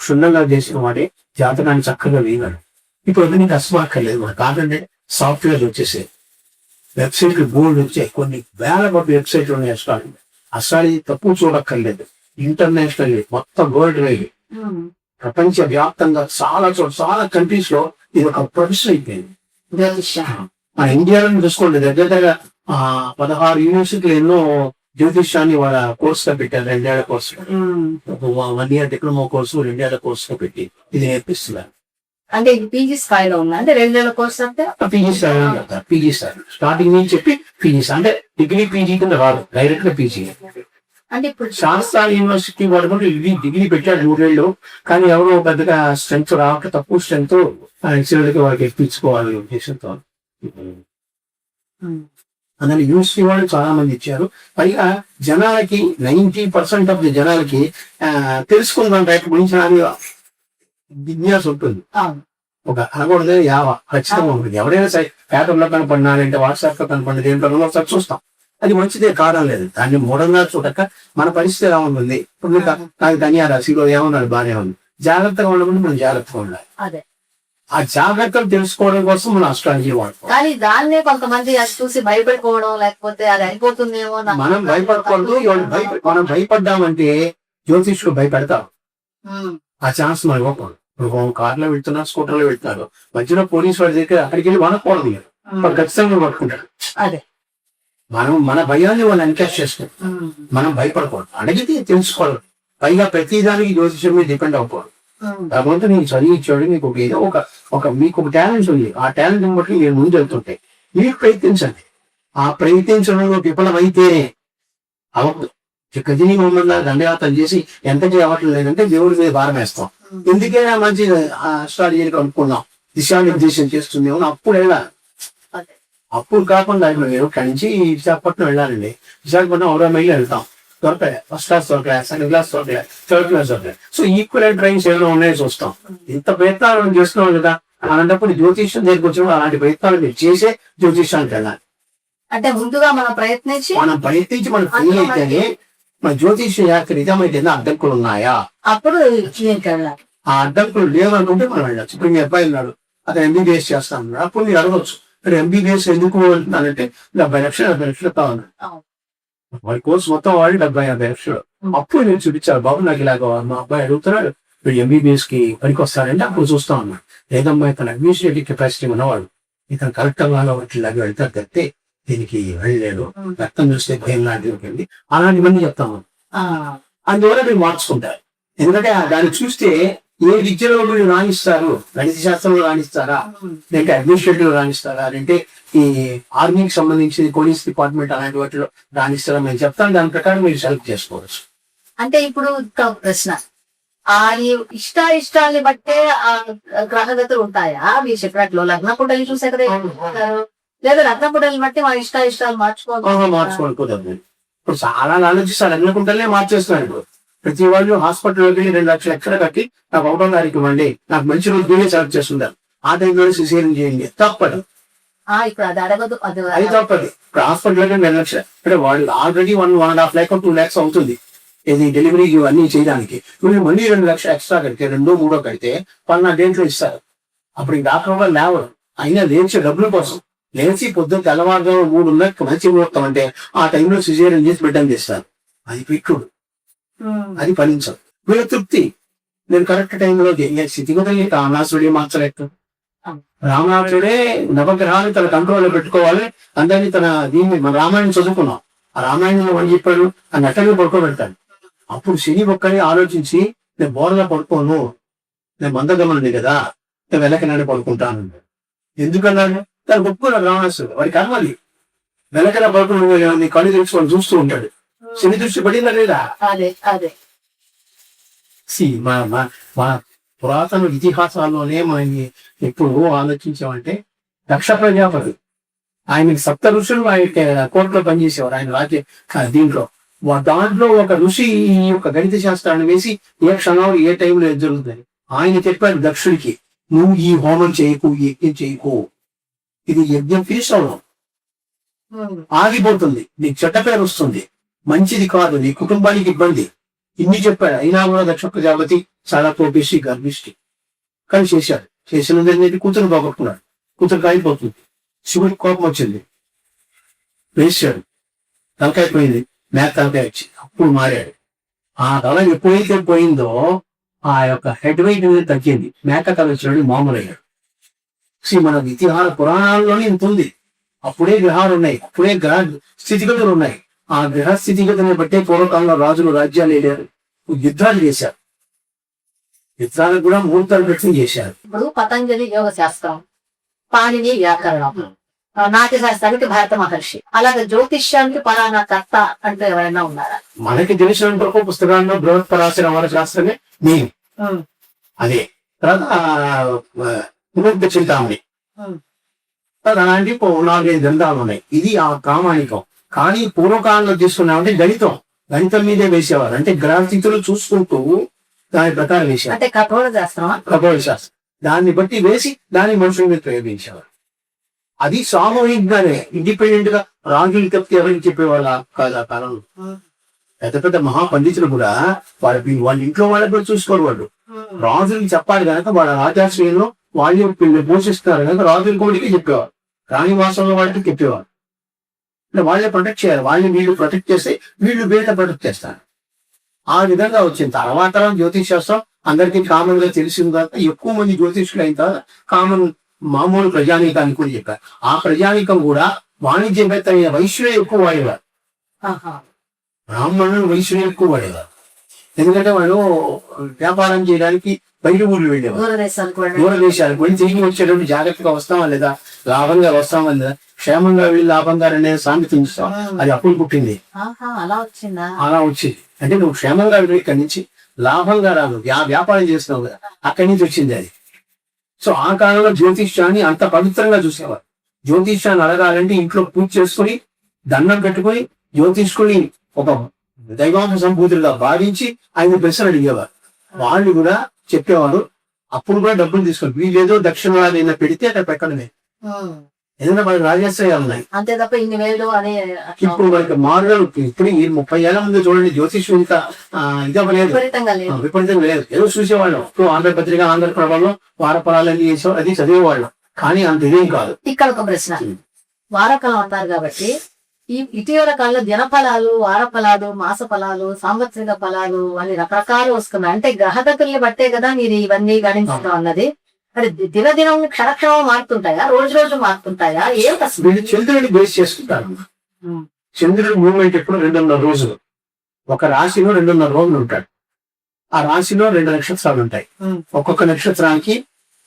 క్షుణ్ణంగా చేసిన వాడే జాతకాన్ని చక్కగా వేయగలరు. ఇప్పుడు నీకు అసమాక్కర్లేదు, మన కాదంటే సాఫ్ట్వేర్ వచ్చేసాయి, వెబ్సైట్లు బోర్డు వచ్చాయి, కొన్ని వేల కొద్ది వెబ్సైట్లు ఉన్నాయి. అసలు తప్పు చూడక్కర్లేదు. ఇంటర్నేషనల్ మొత్తం వరల్డ్ వైడ్ ప్రపంచ వ్యాప్తంగా చాలా కంట్రీస్ లో ఇది ఒక ప్రొఫెషన్ అయిపోయింది. మన ఇండియాలో చూసుకోండి, దగ్గర 16 యూనివర్సిటీలు ఎన్నో జ్యోతిష్యాన్ని వాళ్ళ కోర్స్ గా పెట్టారు. 2 ఏళ్ల కోర్సు, 1 year డిప్లొమా కోర్సు 2 ఏళ్ల కోర్స్ గా పెట్టి ఇది నేర్పిస్తున్నారు. అంటే ఇది పీజీ స్థాయిలో ఉంది. అంటే 2 ఏళ్ల కోర్స్ అంటే పీజీ స్థాయి స్టార్టింగ్ నుంచి చెప్పి పీజీ అంటే డిగ్రీ పీజీ కింద రాదు, డైరెక్ట్ గా పీజీ. అంటే ఇప్పుడు శాస్త్ర యూనివర్సిటీ వాడు ఇది డిగ్రీ పెట్టాడు 3 ఏళ్ళు, కానీ ఎవరో పెద్దగా స్ట్రెంత్ రాక తక్కువ స్ట్రెంత్ చివరికి వాళ్ళకి ఎక్కించుకోవాలి ఉద్దేశంతో అందులో యూనివర్సిటీ వాళ్ళు చాలా మంది ఇచ్చారు. పైగా జనాలకి 90% ఆఫ్ ది జనాలకి తెలుసుకుందాం రైట్ గురించి జిజ్ఞాస ఉంటుంది. ఒక అనకూడదు ఖచ్చితంగా ఉంటుంది. ఎవరైనా సరే పేపర్లో కనపడినా లేదంటే వాట్సాప్ లో కనపడిన దేంట్లో ఒకసారి చూస్తాం. అది మంచిదే కారణం లేదు, దాన్ని మూఢంగా చూడక మన పరిస్థితి ఎలా ఉంటుంది. ఇప్పుడు నాకు ధన్యరాశిలో ఏమన్నాడు బాగానే ఉంది, జాగ్రత్తగా ఉండకుండా మనం జాగ్రత్తగా ఉండాలి. ఆ జాగ్రత్తలు తెలుసుకోవడం కోసం మనం అస్ట్రాలజీ వాడుకోవాలి. కానీ దాన్నే కొంతమంది అది చూసి భయపడిపోవడం, లేకపోతే అది అయిపోతుందేమో. మనం భయపడకూడదు. మనం భయపడ్డామంటే జ్యోతిష్యులు భయపెడతారు. ఆ ఛాన్స్ మనం ఇవ్వకూడదు. ఇప్పుడు కార్లో వెళ్తున్నారు, స్కూటర్లో వెళ్తున్నారు, మధ్యలో పోలీసు వాడి దగ్గర అక్కడికి వెళ్ళి వనకూడదు. వాళ్ళు ఖచ్చితంగా పట్టుకుంటారు. అదే మనం మన భయాన్ని వాళ్ళు ఎన్కాష్ చేసుకుంటాం. మనం భయపడకూడదు, అడిగితే తెలుసుకోవాలి. పైగా ప్రతిదానికి జ్యోతిష్యం మీద డిపెండ్ అవ్వకూడదు. కాకపోతే నీకు చదివించాడు, నీకు ఏదో మీకు ఒక టాలెంట్ ఉంది. ఆ టాలెంట్ బట్టి నేను ముందు వెళ్తుంటాయి. మీరు ప్రయత్నించండి. ఆ ప్రయత్నించడంలో విఫలమైతేనే అవ్వదు. గజనీ మమ్మల్ని దండయాత్ర చేసి ఎంత చేయవట్లేదు లేదంటే దేవుడి మీద భారం వేస్తాం. ఎందుకైనా మంచి అస్ట్రాలజీని అనుకున్నాం, దిశానిర్దేశం చేస్తుందేమో అప్పుడు వెళ్ళాలి. అప్పుడు కాకుండా మేము ఇక్కడి నుంచి విశాఖపట్నం వెళ్ళాలండి. విశాఖపట్నం 6 మైళ్ళు వెళ్తాం, దొరకలే. ఫస్ట్ క్లాస్ దొరకలే, సెకండ్ క్లాస్ దొరకలే, థర్డ్ క్లాస్ దొరకలే. సో ఈక్వల్ ట్రైన్స్ ఏమైనా ఉన్నాయో చూస్తాం. ఇంత ప్రయత్నాలు చేస్తున్నాం కదా, అలాంటప్పుడు జ్యోతిష్యం దగ్గరికి వచ్చినప్పుడు అలాంటి ప్రయత్నాలు మీరు చేసే జ్యోతిష్యానికి వెళ్ళాలి. అంటే ముందుగా మనం ప్రయత్నించి మనం ఫెయిల్ అయితేనే మన జ్యోతిష్యం యొక్క నిజమైతే అడ్డంకులు ఉన్నాయా అప్పుడు ఆ అడ్డంకులు లేవనుకుంటే మనం వెళ్ళచ్చు. ఇప్పుడు మీ అబ్బాయి ఉన్నాడు, అతను ఎంబీబీఎస్ చేస్తాను, అప్పుడు మీరు అడగచ్చు, మీరు ఎంబీబీఎస్ ఎందుకు వెళ్తున్నానంటే 70 లక్షలు కావాలి. వాడి కోర్సు మొత్తం వాడి 70-50 లక్షలు. అప్పుడు నేను చూపించాను, బాబు నాకు ఇలాగ మా అబ్బాయి అడుగుతున్నాడు, వీడు ఎంబీబీఎస్ కి పనికి వస్తాడంటే అప్పుడు చూస్తా ఉన్నాడు. లేదమ్మా ఇతను అడ్మినిస్ట్రేటివ్ కెపాసిటీ ఉన్నవాడు, ఇతను కరెక్ట్ ఇలాగ వెళ్తారు తప్పితే దీనికి వెళ్ళలేదు. రక్తం చూస్తే భయం లాంటివి వెళ్ళి అలాంటి మంది చెప్తాము. అందువల్ల మీరు మార్చుకుంటారు. ఎందుకంటే దాన్ని చూస్తే ఏ విద్యలో మీరు రాణిస్తారు, గణిత శాస్త్రంలో రాణిస్తారా, లేదంటే అడ్మినిస్ట్రేటివ్ రాణిస్తారా, లేదంటే ఈ ఆర్మీకి సంబంధించి పోలీస్ డిపార్ట్మెంట్ అలాంటి వాటిలో రాణిస్తారా మేము చెప్తాను. దాని ప్రకారం మీరు సెలెక్ట్ చేసుకోవచ్చు. అంటే ఇప్పుడు ప్రశ్న, ఆ ఇష్టాన్ని బట్టే ఆ గ్రహగతులు ఉంటాయా? మీరు చెప్పినట్లు లగ్న పుటలు చూసే కదా, లేదా లగ్న పుటలు బట్టి మా ఇష్టాలు మార్చుకోవాలి. ఇప్పుడు చాలా ఆలోచిస్తారు, లగ్న పుటలే మార్చేస్తున్నారు. ఇప్పుడు ప్రతి వాళ్ళు హాస్పిటల్లోకి వెళ్ళి 2 లక్షలు ఎక్కడ కట్టి నాకు 1వ తారీఖు ఇవ్వండి, నాకు మంచి రోజు దీనే సెలెక్ట్ చేస్తుంటారు. ఆ టైంలో సిజేరియన్ చేయండి, తప్పదు. అది తప్పదు. ఇప్పుడు హాస్పిటల్లోకి 2 లక్షలు అంటే వాళ్ళు ఆల్రెడీ 1.5 lakh 2 lakhs అవుతుంది ఇది డెలివరీ ఇవన్నీ చేయడానికి. మీరు మళ్ళీ 2 లక్షలు ఎక్స్ట్రా కడితే 2-3 కడితే పలానా డేట్లో ఇస్తారు. అప్పుడు ఈ డాక్టర్ వాళ్ళు లేవరు, అయినా లేచే డబ్బుల కోసం లేచి పొద్దున్న తెల్లవారుజాము 3 మంచి ముహూర్తం అంటే ఆ టైంలో సిజేరియన్ చేసి బిడ్డను చేస్తారు. అది పిట్టుడు, అది ఫలించదు. వీళ్ళ తృప్తి నేను కరెక్ట్ టైంలో స్థితిగతుల్ని రామనాథుడే మార్చలేదు. రామనాథుడే నవగ్రహాన్ని తన కంట్రోల్లో పెట్టుకోవాలి. అందరినీ దీన్ని మన రామాయణం చదువుకున్నాం. ఆ రామాయణంలో వాళ్ళు చెప్పాడు, ఆ నటనే పడుకోబెడతాడు. అప్పుడు శని ఒక్కడే ఆలోచించి నేను బోర్లా పడుకోను, నేను మందగమనుంది కదా, నేను వెనకనాడే పడుకుంటాను. ఎందుకన్నాడు? తను ఒప్పుకున్నాడు రావణాసుడు. వాడి కర్మది వెనకన పడుకుని నీ కళ్ళు తెలుసుకొని చూస్తూ ఉంటాడు. శని దృష్టి పడిందా లేదా? మా పురాతన ఇతిహాసాల్లోనే మనం ఎప్పుడు ఆలోచించామంటే దక్ష ప్రజాపతి, ఆయనకి సప్త ఋషులు ఆయన కోర్టులో పనిచేసేవారు ఆయన రాజ్య దీంట్లో. దాంట్లో ఒక ఋషి ఈ యొక్క గణిత శాస్త్రాన్ని వేసి ఏ క్షణంలో ఏ టైంలో ఏది జరుగుతుంది ఆయన చెప్పాడు దక్షుడికి, నువ్వు ఈ హోమం చేయకు, ఈ యజ్ఞం చేయకు, ఇది యజ్ఞం ఫినిష్ అవ్వడం ఆగిపోతుంది, నీకు చెడ్డ పేరు వస్తుంది, మంచిది కాదు, నీ కుటుంబానికి ఇబ్బంది, ఇన్ని చెప్పాడు. అయినా కూడా దక్ష ప్రజాపతి చాలా కోపిష్టి గర్భిష్టి, కానీ చేశాడు. చేసినది కూతురు పోగొట్టుకున్నాడు, కూతురు కాలిపోతుంది. శివుడికి కోపం వచ్చింది, వేసాడు, తలకాయ పోయింది, మేక తలకాయ వచ్చింది. అప్పుడు మారాడు. ఆ తల ఎప్పుడైతే పోయిందో ఆ యొక్క హెడ్ వెయిట్ అనేది తగ్గింది, మేక తల వచ్చినప్పుడు మామూలు అయ్యాడు. మన ఇతిహాస పురాణాల్లోనే ఇంత ఉంది. అప్పుడే గ్రహాలు ఉన్నాయి, అప్పుడే గ్రహ స్థితిగతులు ఉన్నాయి. ఆ గ్రహ స్థితిగతులను బట్టే పూర్వకాలంలో రాజులు రాజ్యాలు వెళ్ళారు, యుద్ధాలు చేశారు, యుద్ధాలకు కూడా ముహూర్తాలు పెట్టి చేశారు. ఇప్పుడు పతంజలి యోగ శాస్త్రం, పాణిని వ్యాకరణం, నాట్య శాస్త్రానికి భరత మహర్షి, అలాగే జ్యోతిష్యానికి పరాణ కర్త అంటూ ఎవరైనా ఉన్నారా? మనకి తెలిసినంత వరకు పుస్తకాల్లో బృహత్పరాశర అమర శాస్త్రమే మెయిన్. అదే తర్వాత చింతామణి, అలాంటి 4-5 గ్రంథాలు ఉన్నాయి. ఇది ఆ ప్రామాణికం. కానీ పూర్వకాలంలో తీసుకున్నామంటే గణితం మీదే వేసేవారు. అంటే గ్రహస్థితులు చూసుకుంటూ దాని ప్రకారం వేసేవారు. అంటే ఖగోళ శాస్త్రం, ఖగోళ శాస్త్రం దాన్ని బట్టి వేసి దాన్ని మనుషుల మీద ప్రయోగించేవారు. అది సామూహికంగానే, ఇండిపెండెంట్ గా రాజులు తప్పితే ఎవరికి చెప్పేవాళ్ళ కాదు ఆ కాలంలో. పెద్ద పెద్ద మహాపండితులు కూడా వాళ్ళ ఇంట్లో వాళ్ళకి కూడా చూసుకోరు. వాళ్ళు రాజులకు చెప్పాలి కనుక వాళ్ళ రాజాశ్రయంలో వాళ్ళు పోషిస్తారు కనుక రాజుల కోడికి చెప్పేవారు, రాణివాసంలో వాళ్ళకి చెప్పేవారు. అంటే వాళ్ళే ప్రొటెక్ట్ చేయాలి, వాళ్ళని వీళ్ళు ప్రొటెక్ట్ చేస్తే వీళ్ళు బయట ప్రొటెక్ట్ చేస్తారు. ఆ విధంగా వచ్చింది. తర్వాత జ్యోతిష్ శాస్త్రం అందరికీ కామన్ గా తెలిసిన తర్వాత ఎక్కువ మంది జ్యోతిష్కులు అయిన తర్వాత కామన్ మామూలు ప్రజానీకానికి కూడా చెప్పారు. ఆ ప్రజానీకం కూడా వాణిజ్యవేత్త అయిన వైశ్యులే ఎక్కువ వాడేవారు, బ్రాహ్మణులు వైశ్యులే ఎక్కువ వాడేవారు. ఎందుకంటే వాళ్ళు వ్యాపారం చేయడానికి బయట ఊళ్ళు వెళ్ళేవారు, దూర దేశాలకు వెళ్ళి తిరిగి వచ్చేటప్పుడు జాగ్రత్తగా వస్తామా లేదా, లాభంగా వస్తామా లేదా, క్షేమంగా వెళ్ళి లాభంగా అనేది సామెత ఉంచుతాం. అది అప్పుడు పుట్టింది, అలా వచ్చింది. అంటే నువ్వు క్షేమంగా వెళ్ళి ఇక్కడి నుంచి లాభంగా రాదు, వ్యాపారం చేస్తున్నావు కదా, అక్కడి నుంచి వచ్చింది అది. సో ఆ కాలంలో జ్యోతిష్యాన్ని అంత పవిత్రంగా చూసేవారు. జ్యోతిష్యాన్ని అడగాలంటే ఇంట్లో పూజ చేసుకుని దండం పెట్టుకుని జ్యోతిష్కుని ఒక దైవాంశ సంభూతులుగా భావించి ఆయన ప్రశ్నలు అడిగేవారు. వాళ్ళు కూడా చెప్పేవారు. అప్పుడు కూడా డబ్బులు తీసుకొని వీళ్ళేదో దక్షిణాలు అయినా పెడితే అక్కడ పెట్టడమే, ఏదైనా వాళ్ళకి రాజాశ్రయాలు ఉన్నాయి అంతే తప్ప ఇన్ని వేలు అనే. ఇప్పుడు వాళ్ళకి మారుగారు ఇప్పుడు ఈ 30 ఏళ్ల ముందు చూడండి జ్యోతిష్యం ఇంత ఇదవ్వలేదు, విపరీతంగా లేదు. ఏదో చూసేవాళ్ళం. ఇప్పుడు ఆంధ్రపత్రిక, ఆంధ్రప్రభలో వారఫలాలన్నీ చేసేవాళ్ళు, అది చదివేవాళ్ళం. కానీ అంత ఇదేం కాదు. ఇక్కడ ఒక ప్రశ్న, వారకాలం అంటారు కాబట్టి ఈ ఇటీవల కాలంలో దినఫలాలు, వారఫలాలు, మాస ఫలాలు, సాంవత్సరిక ఫలాలు అని రకరకాలు వస్తున్నాయి. అంటే గ్రహగతుల్ని బట్టే కదా మీరు ఇవన్నీ గణించడం అన్నది. మరి దినదినం క్షణక్షణం మారుతుంటాయా, రోజు రోజు మారుతుంటాయా? ఏం వీళ్ళు చంద్రుడిని బేస్ చేసుకుంటారు. చంద్రుడి మూవ్మెంట్ ఎప్పుడు 2.5 రోజులు, ఒక రాశిలో 2.5 రోజులు ఉంటాడు. ఆ రాశిలో 2 నక్షత్రాలు ఉంటాయి. ఒక్కొక్క నక్షత్రానికి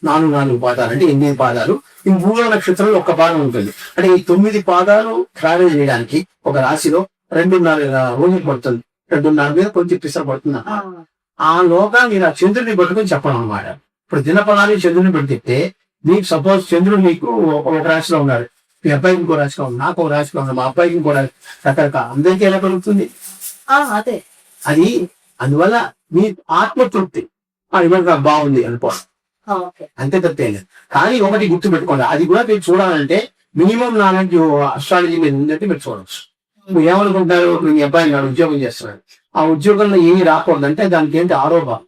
4 పాదాలు, అంటే 8 పాదాలు. ఈ 3వ నక్షత్రంలో 1 పాదం ఉంటుంది. అంటే ఈ 9 పాదాలు ట్రావెల్ చేయడానికి ఒక రాశిలో 2.5 రోజులు పడుతుంది. 2.5 మీద కొంచెం పిసర పడుతుంది. ఆ లోగా మీరు ఆ చంద్రుడిని పట్టుకొని చెప్పడం అన్నమాట. ఇప్పుడు దినఫలాన్ని చంద్రుడిని పెడితే నీకు సపోజ్ చంద్రుడు నీకు ఒక రాశిలో ఉన్నాడు, మీ అబ్బాయికి ఇంకో రాశిలో ఉన్నాడు, నాకు ఒక రాశిలో ఉన్నాడు, మా అబ్బాయికి ఇంకో రాశి, రకరకాల అందరికీ ఎలా కలుగుతుంది అదే అది. అందువల్ల మీ ఆత్మతృప్తి ఇవాళ బాగుంది అనుకోవాలి, అంతే తప్పేం లేదు. కానీ ఒకటి గుర్తు పెట్టుకోండి, అది కూడా మీరు చూడాలంటే మినిమం నాలాంటి అస్ట్రాలజీ మీద ఉందంటే మీరు చూడవచ్చు. మీరు ఏమనుకుంటారు, మీ అబ్బాయి నాడు ఉద్యోగం చేస్తున్నాడు, ఆ ఉద్యోగంలో ఏమి రాకూడదంటే దానికి ఏంటి 6వ భావం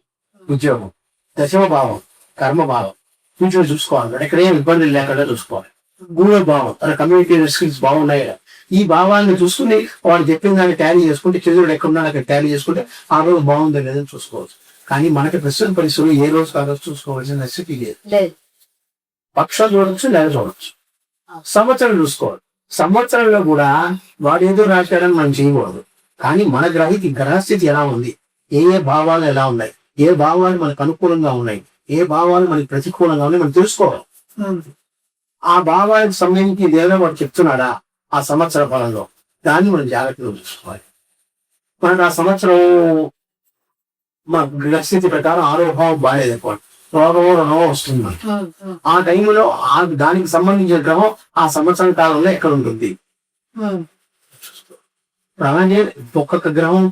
ఉద్యోగం, 10వ భావం కర్మభావం, ఫ్యూచర్ చూసుకోవాలి, ఎక్కడ ఏం ఇబ్బందులు లేకుండా చూసుకోవాలి. 3వ భావం తన కమ్యూనిటీ స్కిల్స్ బాగున్నాయి, ఈ భావాన్ని చూసుకుని వాడు చెప్పిన దాన్ని టాలీ చేసుకుంటే, చంద్రుడు ఎక్కడున్నా అక్కడ టాలీ చేసుకుంటే ఆ రోజు బాగుందో లేదని చూసుకోవచ్చు. కానీ మనకి ప్రస్తుత పరిస్థితులు ఏ రోజు కాదు చూసుకోవాల్సిన నెసిటీ లేదు. పక్షాలు చూడవచ్చు, నెల చూడవచ్చు, సంవత్సరం చూసుకోవాలి. సంవత్సరంలో కూడా వాడు ఏదో రాశాడని మనం చేయకూడదు. కానీ మన గ్రహస్థితి ఎలా ఉంది, ఏ భావాలు ఎలా ఉన్నాయి, ఏ భావాలు మనకు అనుకూలంగా ఉన్నాయి, ఏ భావాలు మనకి ప్రతికూలంగా ఉన్నాయి మనం తెలుసుకోవాలి. ఆ భావాలకు సంబంధించి ఏదైనా వాడు చెప్తున్నాడా ఆ సంవత్సర ఫలంలో, దాన్ని మనం జాగ్రత్తగా చూసుకోవాలి. మనకు ఆ సంవత్సరం మా గ్రహస్థితి ప్రకారం 6వ భావం బాగాలేదు అనుకోండి, రోగమో రుణమో వస్తుంది మనకి. ఆ టైంలో దానికి సంబంధించిన గ్రహం ఆ సంవత్సరం కాలంలో ఎక్కడ ఉంటుంది. అలాగే ఒక్కొక్క గ్రహం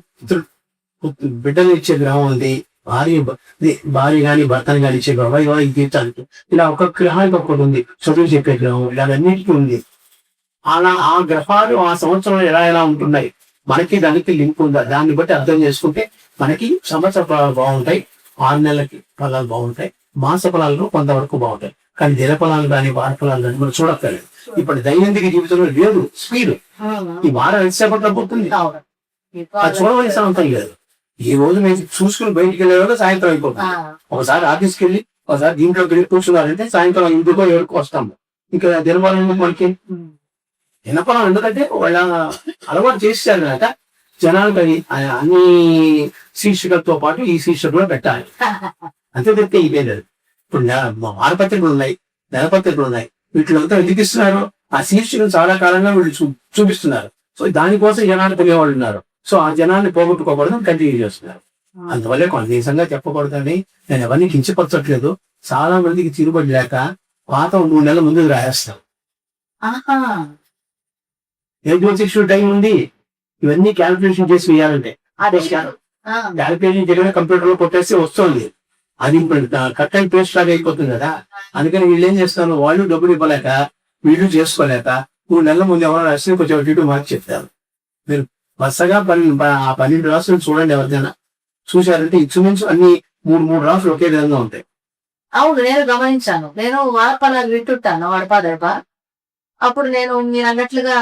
బిడ్డలు ఇచ్చే గ్రహం ఉంది, భార్య గాని భర్తని గాని ఇచ్చే గ్రహం, వైవాహిక జీవితానికి ఇలా ఒక్కొక్క గ్రహానికి ఒక్కటి ఉంది. చదువు చెప్పే గ్రహం ఇలాగన్నిటికీ ఉంది. అలా ఆ గ్రహాలు ఆ సంవత్సరంలో ఎలా ఉంటున్నాయి, మనకి దానికి లింక్ ఉందా, దాన్ని బట్టి అర్థం చేసుకుంటే మనకి సంవత్సర ఫలాలు బాగుంటాయి, 6 నెలలకి ఫలాలు బాగుంటాయి, మాస ఫలాలు కొంతవరకు బాగుంటాయి. కానీ దిన ఫలాలు కానీ వార ఫలాలు కానీ మనం చూడక్కర్లేదు. ఇప్పుడు దైనందిక జీవితంలో లేదు స్పీడ్. ఈ వారం ఎంతసేపట్లో పోతుంది అది చూడవలసిన అవసరం లేదు. ఈ రోజు మేము చూసుకుని బయటికి వెళ్ళేవాళ్ళు సాయంత్రం అయిపోతుంది. ఒకసారి ఆఫీస్కి వెళ్ళి ఒకసారి దీంట్లోకి వెళ్ళి కూర్చున్నారంటే సాయంత్రం 8-7 వస్తాము. ఇంకా దినఫలం మనకి దినఫలం ఎందుకంటే వాళ్ళ అలవాటు చేసేసారు కనుక జనాలకు అది అన్ని శీర్షికలతో పాటు ఈ శీర్షిక కూడా పెట్టాలి. అంతే తప్పితే ఇవే లేదు. ఇప్పుడు వారపత్రికలు ఉన్నాయి, నెలపత్రికలు ఉన్నాయి. వీటిలో అంతా ఎందుకు ఇస్తున్నారు, ఆ శీర్షికలు చాలా కాలంగా వీళ్ళు చూపిస్తున్నారు. సో దానికోసం జనాలు తెలియవాళ్ళు ఉన్నారు. సో ఆ జనాన్ని పోగొట్టుకోకూడదు కంటిన్యూ చేస్తున్నారు. అందువల్లే కొంతదేశంగా చెప్పకూడదని నేను ఎవరిని కించపరచట్లేదు. చాలా మందికి తిరుగుబడి లేక పాత 3 నెలల ముందు రాయేస్తాం. ఏ జ్యోతిష్యుడు టైం ఉంది ఇవన్నీ క్యాలిక్యులేషన్ చేసి వేయాలంటే. క్యాలిక్యులేషన్ చేయగానే కంప్యూటర్ లో కొట్టేస్తే వస్తుంది. అది కట్ అండ్ పేస్ట్ లాగా అయిపోతుంది కదా. అందుకని వీళ్ళు ఏం చేస్తారు, వాళ్ళు డబ్బులు ఇవ్వలేక వీళ్ళు చేసుకోలేక 3 నెలల ముందు ఎవరో రాసి కొంచెం అటు ఇటు మార్చి చెప్తారు. మీరు వరుసగా 12 రాసులు చూడండి, ఎవరికైనా చూశారంటే ఇంచుమించు అన్ని 3 రాసులు ఒకే విధంగా ఉంటాయి. అవును, నేను గమనించాను. నేను వారపలాలు వింటుంటాను వాడపాదడప. అప్పుడు నేను మీరు అన్నట్లుగా